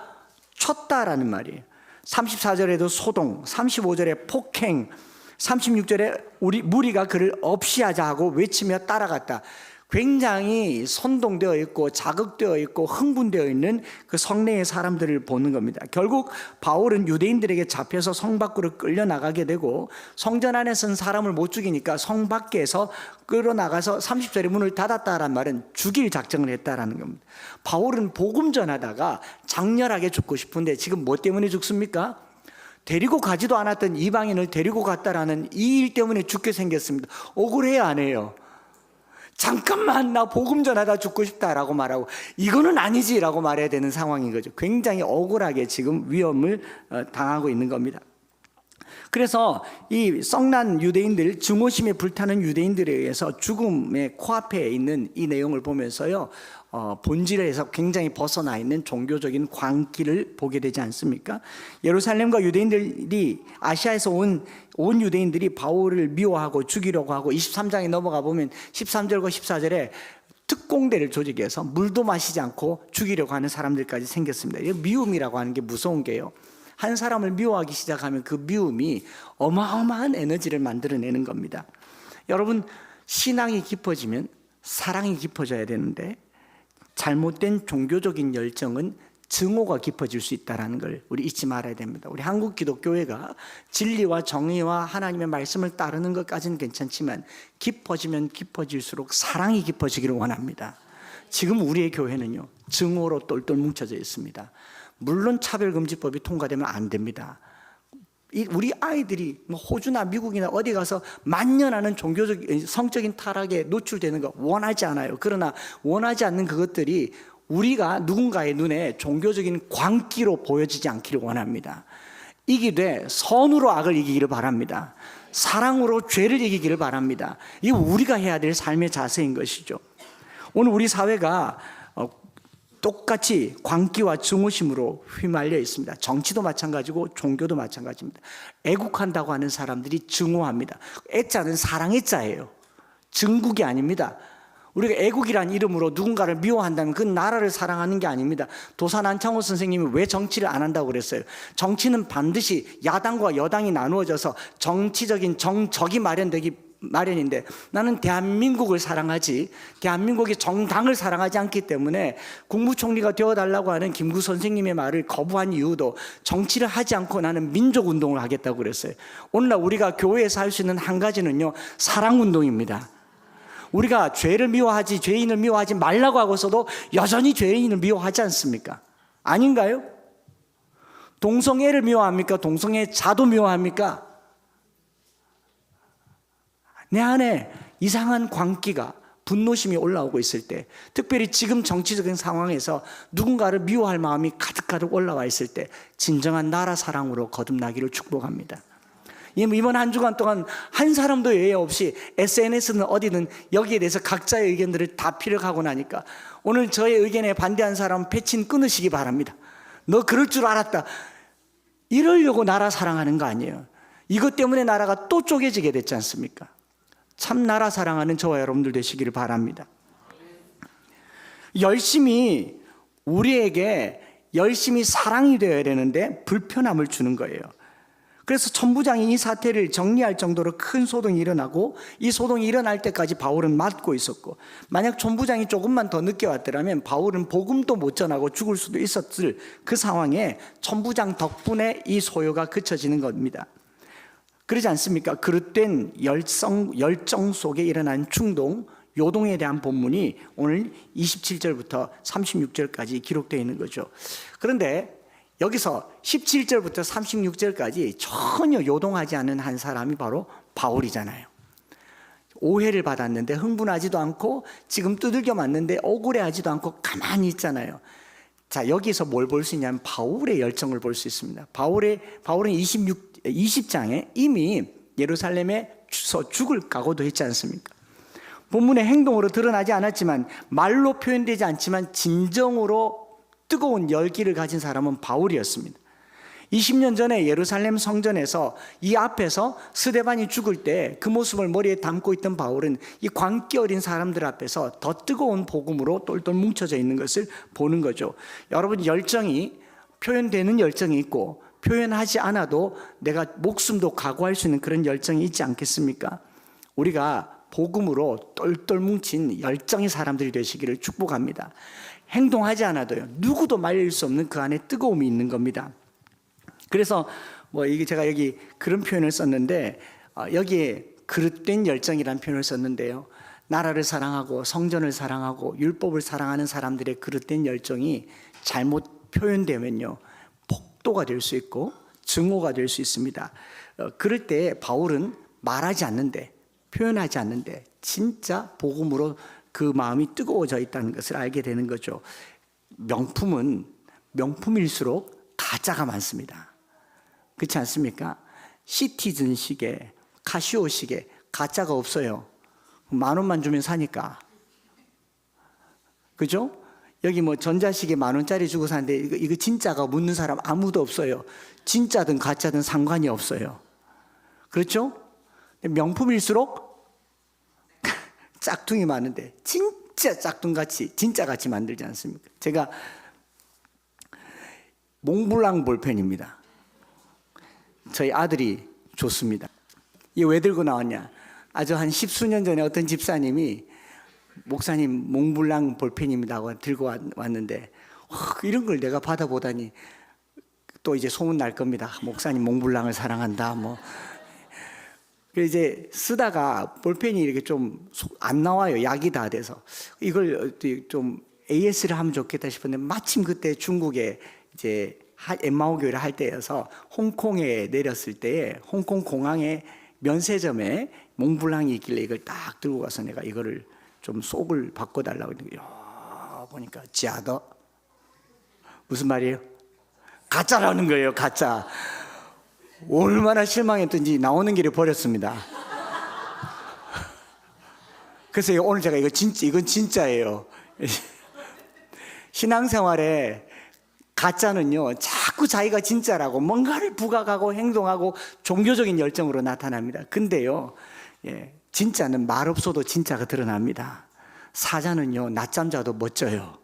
S1: 쳤다라는 말이에요. 34절에도 소동, 35절에 폭행, 36절에 우리 무리가 그를 없이하자 하고 외치며 따라갔다. 굉장히 선동되어 있고 자극되어 있고 흥분되어 있는 그 성내의 사람들을 보는 겁니다. 결국 바울은 유대인들에게 잡혀서 성 밖으로 끌려나가게 되고, 성전 안에서는 사람을 못 죽이니까 성 밖에서 끌어나가서 30절에 문을 닫았다라는 말은 죽일 작정을 했다라는 겁니다. 바울은 복음 전하다가 장렬하게 죽고 싶은데 지금 뭐 때문에 죽습니까? 데리고 가지도 않았던 이방인을 데리고 갔다라는 이 일 때문에 죽게 생겼습니다. 억울해요, 안 해요? 잠깐만, 나 복음 전하다 죽고 싶다라고 말하고 이거는 아니지라고 말해야 되는 상황인 거죠. 굉장히 억울하게 지금 위험을 당하고 있는 겁니다. 그래서 이 썩난 유대인들, 증오심에 불타는 유대인들에 의해서 죽음의 코앞에 있는 이 내용을 보면서요, 본질에서 굉장히 벗어나 있는 종교적인 광기를 보게 되지 않습니까? 예루살렘과 유대인들이, 아시아에서 온 유대인들이 바울을 미워하고 죽이려고 하고, 23장에 넘어가 보면 13절과 14절에 특공대를 조직해서 물도 마시지 않고 죽이려고 하는 사람들까지 생겼습니다. 이 미움이라고 하는 게 무서운 게요, 한 사람을 미워하기 시작하면 그 미움이 어마어마한 에너지를 만들어내는 겁니다. 여러분, 신앙이 깊어지면 사랑이 깊어져야 되는데 잘못된 종교적인 열정은 증오가 깊어질 수 있다는 걸 우리 잊지 말아야 됩니다. 우리 한국 기독교회가 진리와 정의와 하나님의 말씀을 따르는 것까지는 괜찮지만 깊어지면 깊어질수록 사랑이 깊어지기를 원합니다. 지금 우리의 교회는요, 증오로 똘똘 뭉쳐져 있습니다. 물론 차별금지법이 통과되면 안 됩니다. 우리 아이들이 호주나 미국이나 어디 가서 만연하는 종교적, 성적인 타락에 노출되는 거 원하지 않아요. 그러나 원하지 않는 그것들이 우리가 누군가의 눈에 종교적인 광기로 보여지지 않기를 원합니다. 이기되 선으로 악을 이기기를 바랍니다. 사랑으로 죄를 이기기를 바랍니다. 이게 우리가 해야 될 삶의 자세인 것이죠. 오늘 우리 사회가 똑같이 광기와 증오심으로 휘말려 있습니다. 정치도 마찬가지고 종교도 마찬가지입니다. 애국한다고 하는 사람들이 증오합니다. 애자는 사랑의 자예요. 증국이 아닙니다. 우리가 애국이란 이름으로 누군가를 미워한다면 그 나라를 사랑하는 게 아닙니다. 도산 안창호 선생님이 왜 정치를 안 한다고 그랬어요? 정치는 반드시 야당과 여당이 나누어져서 정치적인 정적이 마련인데, 나는 대한민국을 사랑하지 대한민국의 정당을 사랑하지 않기 때문에 국무총리가 되어달라고 하는 김구 선생님의 말을 거부한 이유도 정치를 하지 않고 나는 민족운동을 하겠다고 그랬어요. 오늘날 우리가 교회에서 할 수 있는 한 가지는요, 사랑운동입니다. 우리가 죄를 미워하지, 죄인을 미워하지 말라고 하고서도 여전히 죄인을 미워하지 않습니까? 아닌가요? 동성애를 미워합니까? 동성애자도 미워합니까? 내 안에 이상한 광기가, 분노심이 올라오고 있을 때, 특별히 지금 정치적인 상황에서 누군가를 미워할 마음이 가득가득 올라와 있을 때 진정한 나라 사랑으로 거듭나기를 축복합니다. 이번 한 주간 동안 한 사람도 예외 없이 SNS는 어디든 여기에 대해서 각자의 의견들을 다 피력하고 나니까 오늘 저의 의견에 반대한 사람 패친 끊으시기 바랍니다. 너 그럴 줄 알았다. 이러려고 나라 사랑하는 거 아니에요. 이것 때문에 나라가 또 쪼개지게 됐지 않습니까? 참 나라 사랑하는 저와 여러분들 되시기를 바랍니다. 우리에게 열심히 사랑이 되어야 되는데 불편함을 주는 거예요. 그래서 천부장이 이 사태를 정리할 정도로 큰 소동이 일어나고, 이 소동이 일어날 때까지 바울은 맞고 있었고, 만약 천부장이 조금만 더 늦게 왔더라면 바울은 복음도 못 전하고 죽을 수도 있었을 그 상황에 천부장 덕분에 이 소요가 그쳐지는 겁니다. 그러지 않습니까? 그릇된 열정 속에 일어난 충동, 요동에 대한 본문이 오늘 27절부터 36절까지 기록되어 있는 거죠. 그런데 여기서 17절부터 36절까지 전혀 요동하지 않은 한 사람이 바로 바울이잖아요. 오해를 받았는데 흥분하지도 않고, 지금 두들겨 맞는데 억울해하지도 않고 가만히 있잖아요. 자, 여기서 뭘 볼 수 있냐면 바울의 열정을 볼 수 있습니다. 바울은 20장에 이미 예루살렘에서 죽을 각오도 했지 않습니까? 본문의 행동으로 드러나지 않았지만, 말로 표현되지 않지만 진정으로 뜨거운 열기를 가진 사람은 바울이었습니다. 20년 전에 예루살렘 성전에서 이 앞에서 스데반이 죽을 때 그 모습을 머리에 담고 있던 바울은 이 광기 어린 사람들 앞에서 더 뜨거운 복음으로 똘똘 뭉쳐져 있는 것을 보는 거죠. 여러분, 열정이 표현되는 열정이 있고 표현하지 않아도 내가 목숨도 각오할 수 있는 그런 열정이 있지 않겠습니까? 우리가 복음으로 똘똘 뭉친 열정의 사람들이 되시기를 축복합니다. 행동하지 않아도요, 누구도 말릴 수 없는 그 안에 뜨거움이 있는 겁니다. 그래서 이게 제가 여기 그런 표현을 썼는데, 여기에 그릇된 열정이라는 표현을 썼는데요, 나라를 사랑하고 성전을 사랑하고 율법을 사랑하는 사람들의 그릇된 열정이 잘못 표현되면요, 폭도가 될 수 있고 증오가 될 수 있습니다. 그럴 때 바울은 말하지 않는데, 표현하지 않는데 진짜 복음으로 그 마음이 뜨거워져 있다는 것을 알게 되는 거죠. 명품은 명품일수록 가짜가 많습니다. 그렇지 않습니까? 시티즌 시계, 카시오 시계 가짜가 없어요. 10,000원만 주면 사니까. 그죠? 여기 전자시계 10,000원짜리 주고 사는데 이거 진짜가 묻는 사람 아무도 없어요. 진짜든 가짜든 상관이 없어요. 그렇죠? 명품일수록 짝퉁이 많은데 진짜 짝퉁같이 진짜같이 만들지 않습니까? 제가 몽블랑 볼펜입니다. 저희 아들이 줬습니다. 이게 왜 들고 나왔냐? 아주 한 10수년 전에 어떤 집사님이 목사님 몽블랑 볼펜입니다 하고 들고 왔는데, 이런 걸 내가 받아보다니 또 이제 소문 날 겁니다. 목사님 몽블랑을 사랑한다 그래서 이제 쓰다가 볼펜이 이렇게 좀 안 나와요. 약이 다 돼서. 이걸 좀 AS를 하면 좋겠다 싶었는데, 마침 그때 중국에 이제 엠마오 교회를 할 때여서 홍콩에 내렸을 때에 홍콩 공항에 면세점에 몽블랑이 있길래 이걸 딱 들고 가서 내가 이거를 좀 속을 바꿔달라고 했는데, 보니까 짜더 무슨 말이에요? 가짜라는 거예요. 가짜. 얼마나 실망했던지 나오는 길에 버렸습니다. 그래서 오늘 제가 이건 진짜예요. 신앙생활에 가짜는요, 자꾸 자기가 진짜라고 뭔가를 부각하고 행동하고 종교적인 열정으로 나타납니다. 근데요, 진짜는 말 없어도 진짜가 드러납니다. 사자는요, 낮잠 자도 멋져요.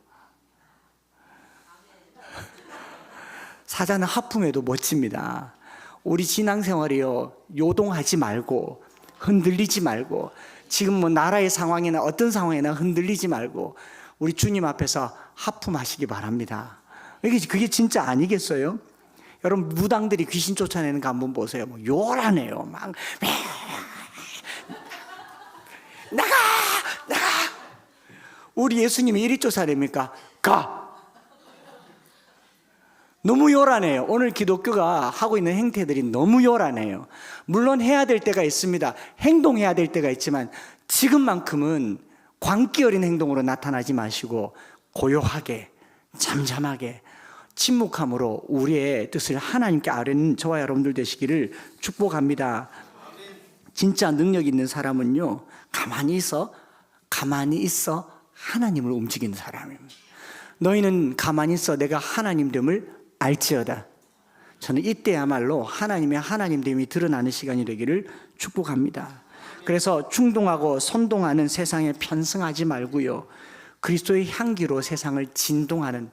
S1: 사자는 하품해도 멋집니다. 우리 신앙생활이요, 요동하지 말고 흔들리지 말고, 지금 나라의 상황이나 어떤 상황이나 흔들리지 말고 우리 주님 앞에서 하품하시기 바랍니다. 그게 진짜 아니겠어요? 여러분, 무당들이 귀신 쫓아내는 거 한번 보세요. 요란해요. 막 나가! 우리 예수님이 이리 쫓아냅니까? 가! 너무 요란해요. 오늘 기독교가 하고 있는 행태들이 너무 요란해요. 물론 해야 될 때가 있습니다. 행동해야 될 때가 있지만 지금만큼은 광기 어린 행동으로 나타나지 마시고 고요하게, 잠잠하게, 침묵함으로 우리의 뜻을 하나님께 아뢰는 저와 여러분들 되시기를 축복합니다. 진짜 능력 있는 사람은요, 가만히 있어 하나님을 움직이는 사람입니다. 너희는 가만히 있어 내가 하나님됨을 알지어다. 저는 이때야말로 하나님의 하나님됨이 드러나는 시간이 되기를 축복합니다. 그래서 충동하고 선동하는 세상에 편승하지 말고요, 그리스도의 향기로 세상을 진동하는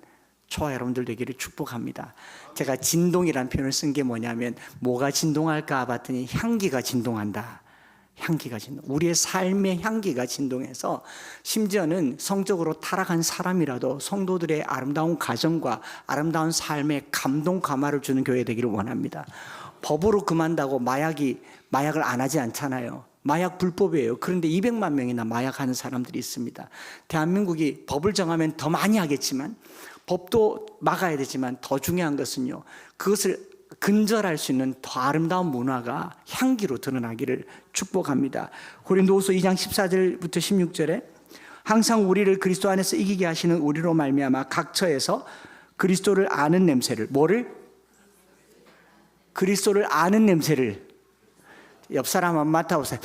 S1: 저와 여러분들 되기를 축복합니다. 제가 진동이라는 표현을 쓴 게 뭐냐면, 뭐가 진동할까 봤더니 향기가 진동한다. 향기가 진동. 우리의 삶의 향기가 진동해서 심지어는 성적으로 타락한 사람이라도 성도들의 아름다운 가정과 아름다운 삶에 감동 감화를 주는 교회 되기를 원합니다. 법으로 금한다고 마약을 안 하지 않잖아요. 마약 불법이에요. 그런데 200만 명이나 마약하는 사람들이 있습니다. 대한민국이 법을 정하면 더 많이 하겠지만, 법도 막아야 되지만 더 중요한 것은요, 그것을 근절할 수 있는 더 아름다운 문화가 향기로 드러나기를 축복합니다. 고린도후서 2장 14절부터 16절에 항상 우리를 그리스도 안에서 이기게 하시는 우리로 말미암아 각 처에서 그리스도를 아는 냄새를, 뭐를? 그리스도를 아는 냄새를 옆 사람 한번 맡아보세요.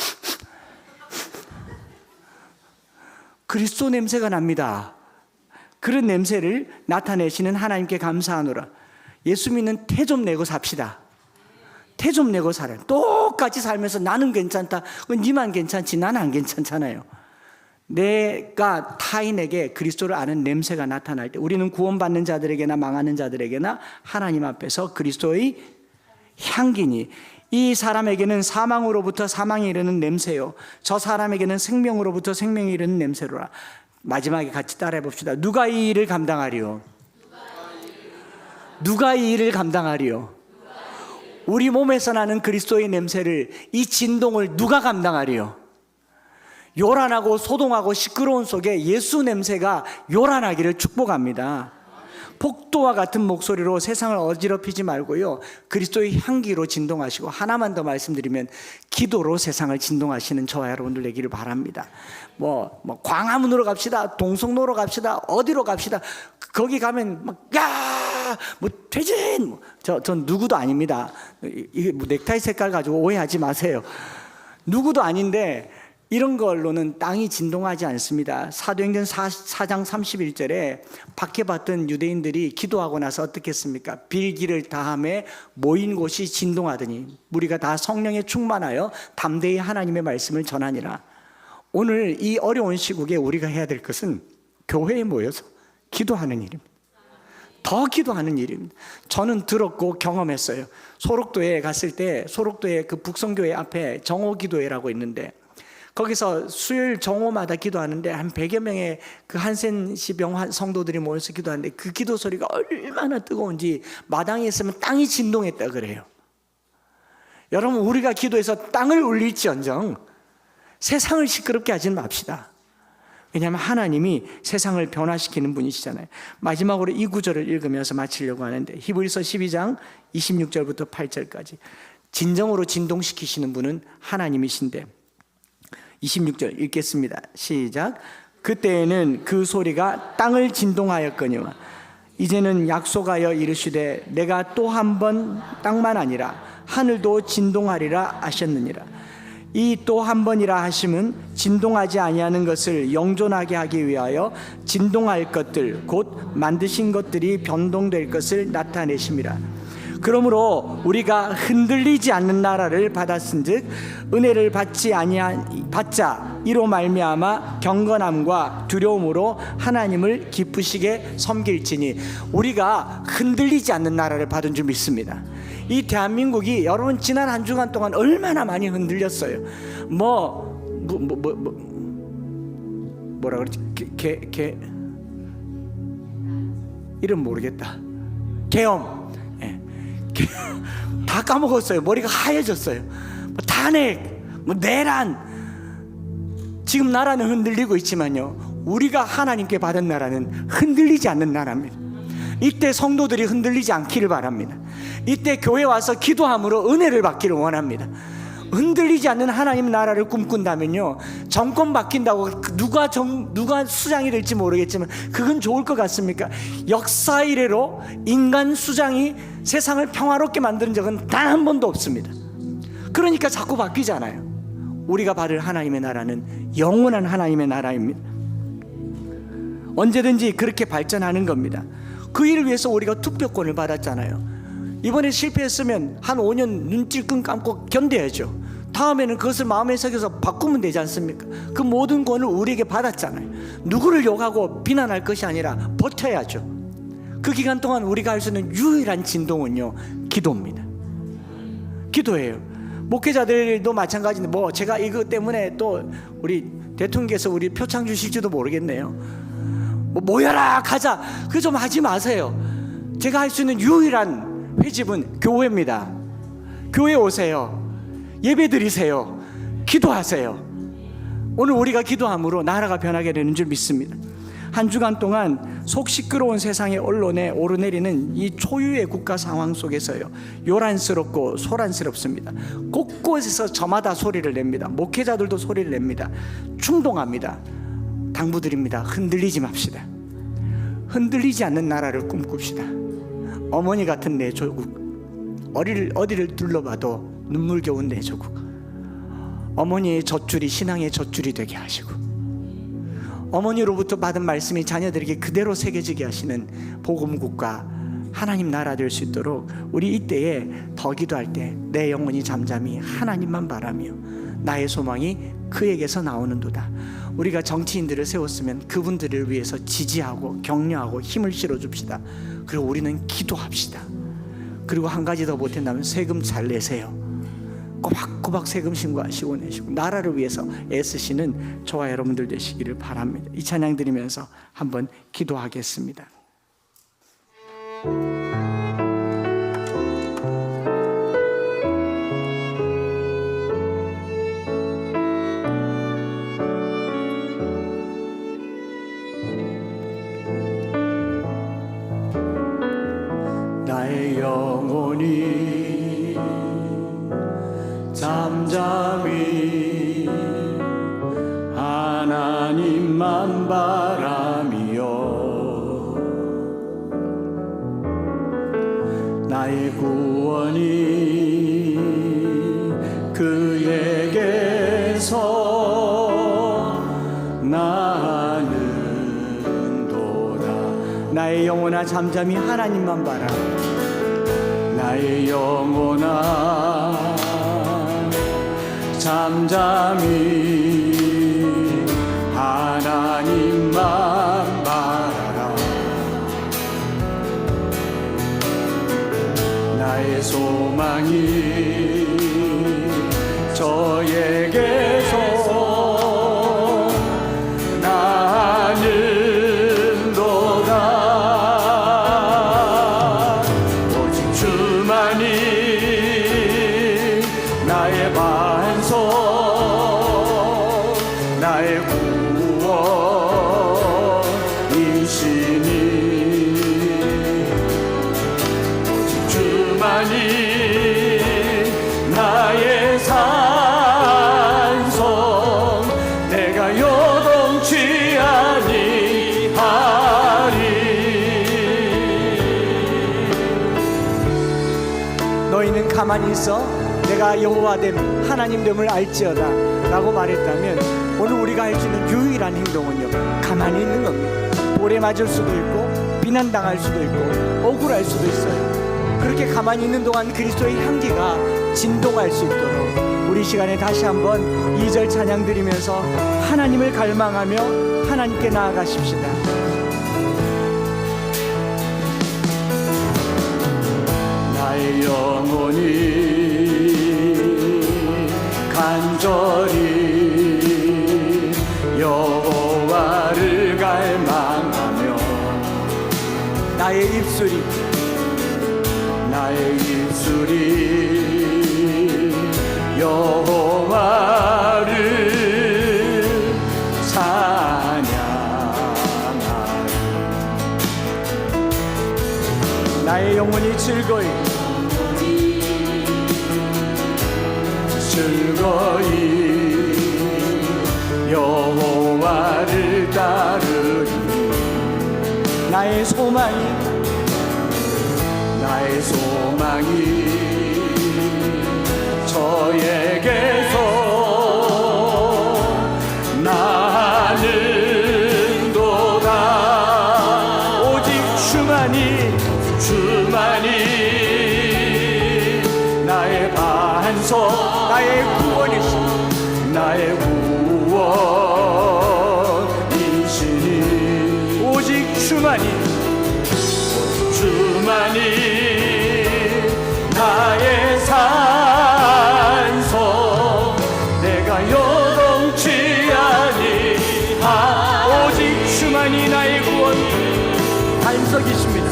S1: 그리스도 냄새가 납니다. 그런 냄새를 나타내시는 하나님께 감사하노라. 예수 믿는 태 좀 내고 삽시다. 태 좀 내고 살아요. 똑같이 살면서 나는 괜찮다. 니만 괜찮지 나는 안 괜찮잖아요. 내가 타인에게 그리스도를 아는 냄새가 나타날 때 우리는 구원받는 자들에게나 망하는 자들에게나 하나님 앞에서 그리스도의 향기니, 이 사람에게는 사망으로부터 사망에 이르는 냄새요, 저 사람에게는 생명으로부터 생명에 이르는 냄새로라. 마지막에 같이 따라해 봅시다. 누가 이 일을 감당하리요? 누가 이 일을 감당하리요? 우리 몸에서 나는 그리스도의 냄새를, 이 진동을 누가 감당하리요? 요란하고 소동하고 시끄러운 속에 예수 냄새가 요란하기를 축복합니다. 폭도와 같은 목소리로 세상을 어지럽히지 말고요, 그리스도의 향기로 진동하시고, 하나만 더 말씀드리면 기도로 세상을 진동하시는 저와 여러분들 되기를 바랍니다. 광화문으로 갑시다, 동성로로 갑시다, 어디로 갑시다. 거기 가면 퇴진! 전 누구도 아닙니다. 이게 넥타이 색깔 가지고 오해하지 마세요. 누구도 아닌데 이런 걸로는 땅이 진동하지 않습니다. 사도행전 4장 31절에 박해받던 유대인들이 기도하고 나서 어떻게 했습니까? 빌기를 다함에 모인 곳이 진동하더니 무리가 다 성령에 충만하여 담대히 하나님의 말씀을 전하니라. 오늘 이 어려운 시국에 우리가 해야 될 것은 교회에 모여서 기도하는 일입니다. 더 기도하는 일입니다. 저는 들었고 경험했어요. 소록도에 갔을 때, 소록도에 그 북성교회 앞에 정오기도회라고 있는데, 거기서 수요일 정오마다 기도하는데 한 100여 명의 그 한센시병 성도들이 모여서 기도하는데, 그 기도 소리가 얼마나 뜨거운지 마당에 있으면 땅이 진동했다 그래요. 여러분, 우리가 기도해서 땅을 울릴지언정 세상을 시끄럽게 하지는 맙시다. 왜냐하면 하나님이 세상을 변화시키는 분이시잖아요. 마지막으로 이 구절을 읽으면서 마치려고 하는데, 히브리서 12장 26절부터 8절까지 진정으로 진동시키시는 분은 하나님이신데, 26절 읽겠습니다. 시작. 그때에는 그 소리가 땅을 진동하였거니와 이제는 약속하여 이르시되 내가 또 한 번 땅만 아니라 하늘도 진동하리라 하셨느니라. 이 또 한 번이라 하심은 진동하지 아니하는 것을 영존하게 하기 위하여 진동할 것들 곧 만드신 것들이 변동될 것을 나타내심이라. 그러므로 우리가 흔들리지 않는 나라를 받았은즉 은혜를 받자 이로 말미암아 경건함과 두려움으로 하나님을 기쁘시게 섬길지니, 우리가 흔들리지 않는 나라를 받은 줄 믿습니다. 이 대한민국이 여러분 지난 한 주간 동안 얼마나 많이 흔들렸어요. 뭐라 그러지? 이름 모르겠다. 계엄. 다 까먹었어요. 머리가 하얘졌어요. 탄핵, 내란. 지금 나라는 흔들리고 있지만요, 우리가 하나님께 받은 나라는 흔들리지 않는 나라입니다. 이때 성도들이 흔들리지 않기를 바랍니다. 이때 교회 와서 기도함으로 은혜를 받기를 원합니다. 흔들리지 않는 하나님 나라를 꿈꾼다면요, 정권 바뀐다고 누가 수장이 될지 모르겠지만 그건 좋을 것 같습니까? 역사 이래로 인간 수장이 세상을 평화롭게 만드는 적은 단 한 번도 없습니다. 그러니까 자꾸 바뀌잖아요. 우리가 받을 하나님의 나라는 영원한 하나님의 나라입니다. 언제든지 그렇게 발전하는 겁니다. 그 일을 위해서 우리가 투표권을 받았잖아요. 이번에 실패했으면 한 5년 눈 찔끔 감고 견뎌야죠. 다음에는 그것을 마음에 새겨서 바꾸면 되지 않습니까? 그 모든 권을 우리에게 받았잖아요. 누구를 욕하고 비난할 것이 아니라 버텨야죠. 그 기간 동안 우리가 할 수 있는 유일한 진동은요, 기도입니다. 기도예요. 목회자들도 마찬가지인데, 제가 이거 때문에 또 우리 대통령께서 우리 표창 주실지도 모르겠네요. 모여라 가자, 그거 좀 하지 마세요. 제가 할 수 있는 유일한 회집은 교회입니다. 교회 오세요. 예배 드리세요. 기도하세요. 오늘 우리가 기도함으로 나라가 변하게 되는 줄 믿습니다. 한 주간 동안 속 시끄러운 세상의 언론에 오르내리는 이 초유의 국가 상황 속에서요, 요란스럽고 소란스럽습니다. 곳곳에서 저마다 소리를 냅니다. 목회자들도 소리를 냅니다. 충동합니다. 당부드립니다. 흔들리지 맙시다. 흔들리지 않는 나라를 꿈꿉시다. 어머니 같은 내 조국, 어디를 둘러봐도 눈물겨운 내 조국, 어머니의 젖줄이 신앙의 젖줄이 되게 하시고, 어머니로부터 받은 말씀이 자녀들에게 그대로 새겨지게 하시는 복음국가 하나님 나라 될 수 있도록 우리 이때에 더 기도할 때 내 영혼이 잠잠히 하나님만 바라며 나의 소망이 그에게서 나오는도다. 우리가 정치인들을 세웠으면 그분들을 위해서 지지하고 격려하고 힘을 실어줍시다. 그리고 우리는 기도합시다. 그리고 한 가지 더 보탠다면 세금 잘 내세요. 꼬박꼬박 세금 신고하시고 내시고 나라를 위해서 애쓰시는 저와 여러분들 되시기를 바랍니다. 이 찬양 드리면서 한번 기도하겠습니다. 나의 영혼이 잠잠히 하나님만 바라며 나의 구원이 그에게서 나는도다. 나의 영혼아 잠잠히 하나님만 바라. 나의 영혼아 잠잠히 하나님만 바라라. 나의 소망이 저에게서 나는도다. 오직 주만이 나의 반석, 나의 구원이시니 오직 주만이 나의 산성, 내가 요동치 아니하리. 너희는 가만히 있어 내가 여호와 됨 하나님 됨을 알지어다 라고 말했다면 오늘 우리가 할 수 있는 유일한 행동은요, 가만히 있는 겁니다. 돌에 맞을 수도 있고 비난당할 수도 있고 억울할 수도 있어요. 그렇게 가만히 있는 동안 그리스도의 향기가 진동할 수 있도록 우리 시간에 다시 한번 2절 찬양 드리면서 하나님을 갈망하며 하나님께 나아가십시다. 나의 영혼이 간절히 여호와를 갈망하며 나의 입술이 여호와를 찬양하리. 나의 영혼이 즐거이 여호와를 따르리. 나의 소망이 저에게서 나는도다. 오직 주만이 나의 반석, 나의 구원이시니 오직 주만이 나의 산성, 내가 요동치 아니하. 오직 주만이 나의 구원 반석이십니다.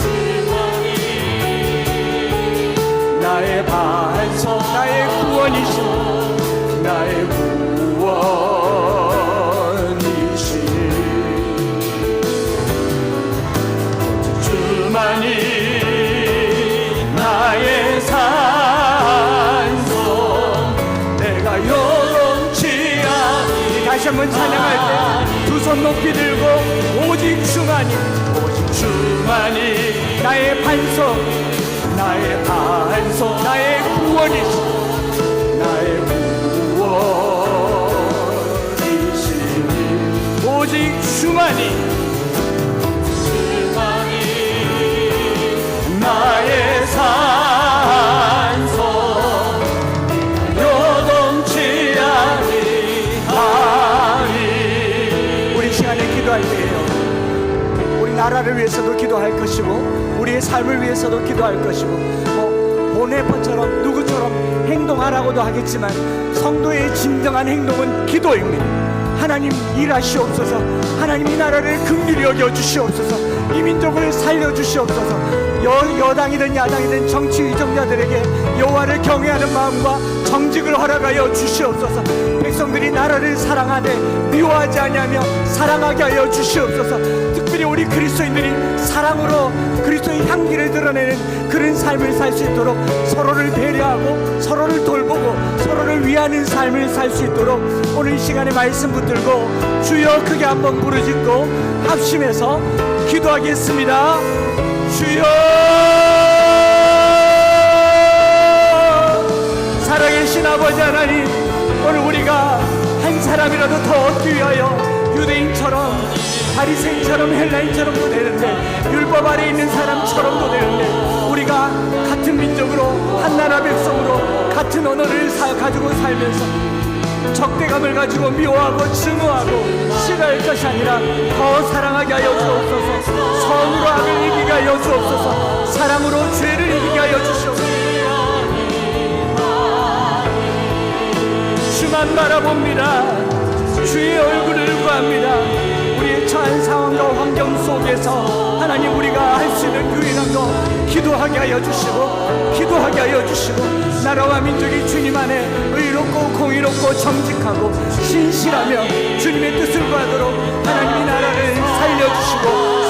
S1: 나의 반석, 나의 구원이시니 나의 구원이시니 주만이 나의 산성, 내가 요동치 아니. 다시 한번 찬양할 때 두 손 높이 들고 오직 주만이 나의 반석, 나의 안소, 나의 구원이시오. 나의 구원이시니 오직 주만이 나의 산소, 요동치 아니하리. 우리 시간에 기도할 때에요, 우리 나라를 위해서도 기도할 것이고 우리의 삶을 위해서도 기도할 것이고 보네퍼처럼 누구처럼 행동하라고도 하겠지만 성도의 진정한 행동은 기도입니다. 하나님 일하시옵소서. 하나님 이 나라를 긍휼히 여겨 주시옵소서. 이 민족을 살려 주시옵소서. 여당이든 야당이든 정치 위정자들에게 여호와를 경외하는 마음과 정직을 허락하여 주시옵소서. 백성들이 나라를 사랑하되 미워하지 아니하며 사랑하게 하여 주시옵소서. 특별히 우리 그리스도인들이 사랑으로 그리스도의 향기를 드러내는 그런 삶을 살 수 있도록 서로를 배려하고 서로를 돌보고 서로를 위하는 삶을 살 수 있도록 오늘 이 시간에 말씀 붙들고 주여 크게 한번 부르짖고 합심해서 기도하겠습니다. 주여, 살아계신 아버지 하나님, 오늘 우리가 한 사람이라도 더 얻기 위하여 유대인처럼 바리새인처럼 헬라인처럼도 되는데 율법 아래 있는 사람처럼도 되는데 우리가 같은 민족으로 한 나라 백성으로 같은 언어를 가지고 살면서 적대감을 가지고 미워하고 증오하고 싫어할 것이 아니라 더 사랑하게 하여 주옵소서. 선으로 악을 이기게 하여 주옵소서. 사랑으로 죄를 이기게 하여 주시옵소서. 주만 바라봅니다. 주의 얼굴을 구합니다. 우리의 처한 상황과 환경 속에서 하나님 우리가 할 수 있는 유일한 거 기도하게 하여 주시고 기도하게 하여 주시고 나라와 민족이 주님 안에 의롭고 공의롭고 정직하고 신실하며 주님의 뜻을 구하도록 하나님이 나라를 살려주시고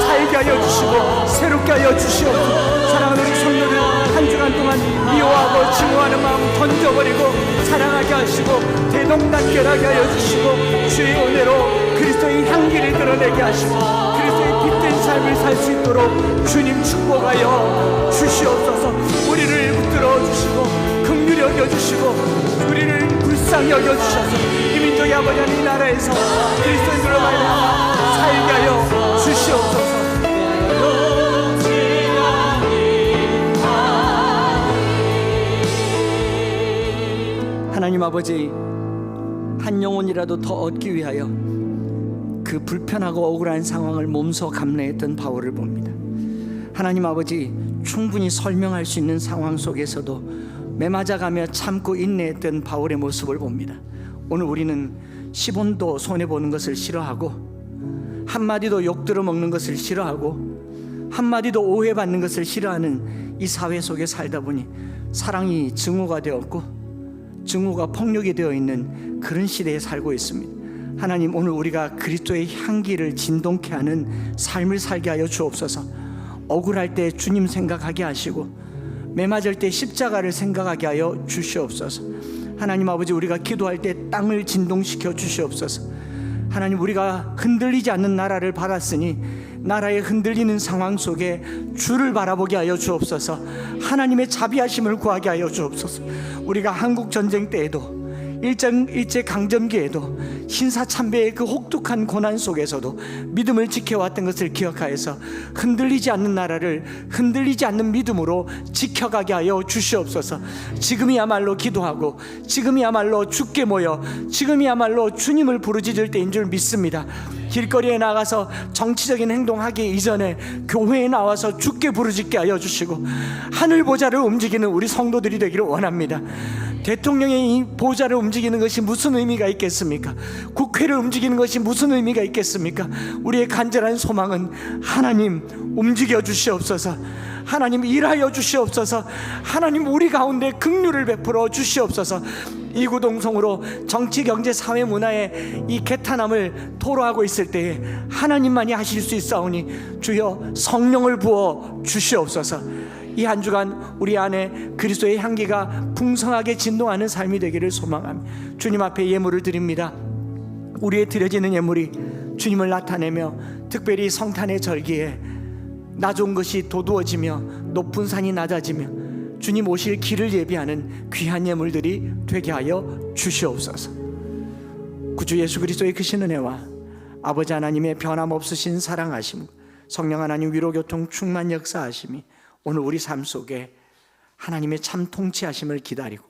S1: 살게 하여 주시고 새롭게 하여 주시옵소서. 사랑하는 우리 성도들 한 주간 동안 미워하고 증오하는 마음 던져버리고 사랑하게 하시고 대동단결하게 하여 주시고 주의 은혜로 그리스도의 향기를 드러내게 하시고 그리스도의 빛된 삶을 살 수 있도록 주님 축복하여 주시옵소서. 우리를 붙들어 주시고 긍휼히 여겨주시고 우리를 불쌍히 여겨주셔서 이 민족의 아버지 하나님 이 나라에서 그리스도인들로 말미암아 살게 하여 주시옵소서. 하나님 아버지, 한 영혼이라도 더 얻기 위하여 그 불편하고 억울한 상황을 몸소 감내했던 바울을 봅니다. 하나님 아버지, 충분히 설명할 수 있는 상황 속에서도 매맞아가며 참고 인내했던 바울의 모습을 봅니다. 오늘 우리는 10원도 손해보는 것을 싫어하고 한마디도 욕 들어먹는 것을 싫어하고 한마디도 오해받는 것을 싫어하는 이 사회 속에 살다 보니 사랑이 증오가 되었고 증오가 폭력이 되어 있는 그런 시대에 살고 있습니다. 하나님, 오늘 우리가 그리스도의 향기를 진동케 하는 삶을 살게 하여 주옵소서. 억울할 때 주님 생각하게 하시고 매맞을 때 십자가를 생각하게 하여 주시옵소서. 하나님 아버지, 우리가 기도할 때 땅을 진동시켜 주시옵소서. 하나님, 우리가 흔들리지 않는 나라를 받았으니 나라의 흔들리는 상황 속에 주를 바라보게 하여 주옵소서. 하나님의 자비하심을 구하게 하여 주옵소서. 우리가 한국 전쟁 때에도 일제강점기에도 신사참배의 그 혹독한 고난 속에서도 믿음을 지켜왔던 것을 기억하여서 흔들리지 않는 나라를 흔들리지 않는 믿음으로 지켜가게 하여 주시옵소서. 지금이야말로 기도하고 지금이야말로 주께 모여 지금이야말로 주님을 부르짖을 때인 줄 믿습니다. 길거리에 나가서 정치적인 행동하기 이전에 교회에 나와서 주께 부르짖게 하여 주시고 하늘 보좌를 움직이는 우리 성도들이 되기를 원합니다. 대통령의 이 보좌를 움직이는 것이 무슨 의미가 있겠습니까? 국회를 움직이는 것이 무슨 의미가 있겠습니까? 우리의 간절한 소망은 하나님 움직여 주시옵소서. 하나님 일하여 주시옵소서. 하나님 우리 가운데 긍휼을 베풀어 주시옵소서. 이구동성으로 정치, 경제, 사회, 문화의 이 개탄함을 토로하고 있을 때에 하나님만이 하실 수 있사오니 주여 성령을 부어 주시옵소서. 이 한 주간 우리 안에 그리스도의 향기가 풍성하게 진동하는 삶이 되기를 소망합니다. 주님 앞에 예물을 드립니다. 우리의 드려지는 예물이 주님을 나타내며 특별히 성탄의 절기에 낮은 것이 도두어지며 높은 산이 낮아지며 주님 오실 길을 예비하는 귀한 예물들이 되게 하여 주시옵소서. 구주 예수 그리스도의 크신 은혜와 아버지 하나님의 변함없으신 사랑하심, 성령 하나님 위로교통 충만 역사하심이 오늘 우리 삶 속에 하나님의 참 통치하심을 기다리고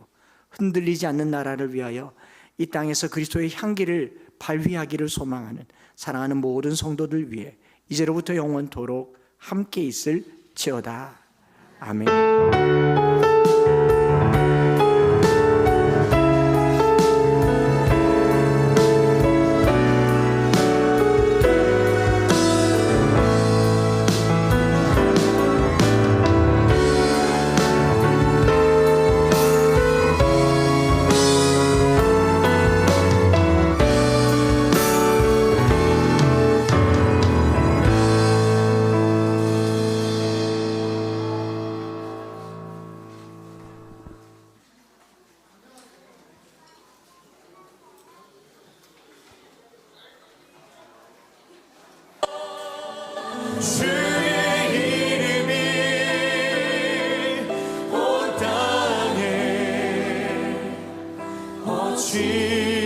S1: 흔들리지 않는 나라를 위하여 이 땅에서 그리스도의 향기를 발휘하기를 소망하는 사랑하는 모든 성도들 위해 이제로부터 영원토록 함께 있을지어다. 아멘.
S2: 주의 이름이 온 땅에 어찌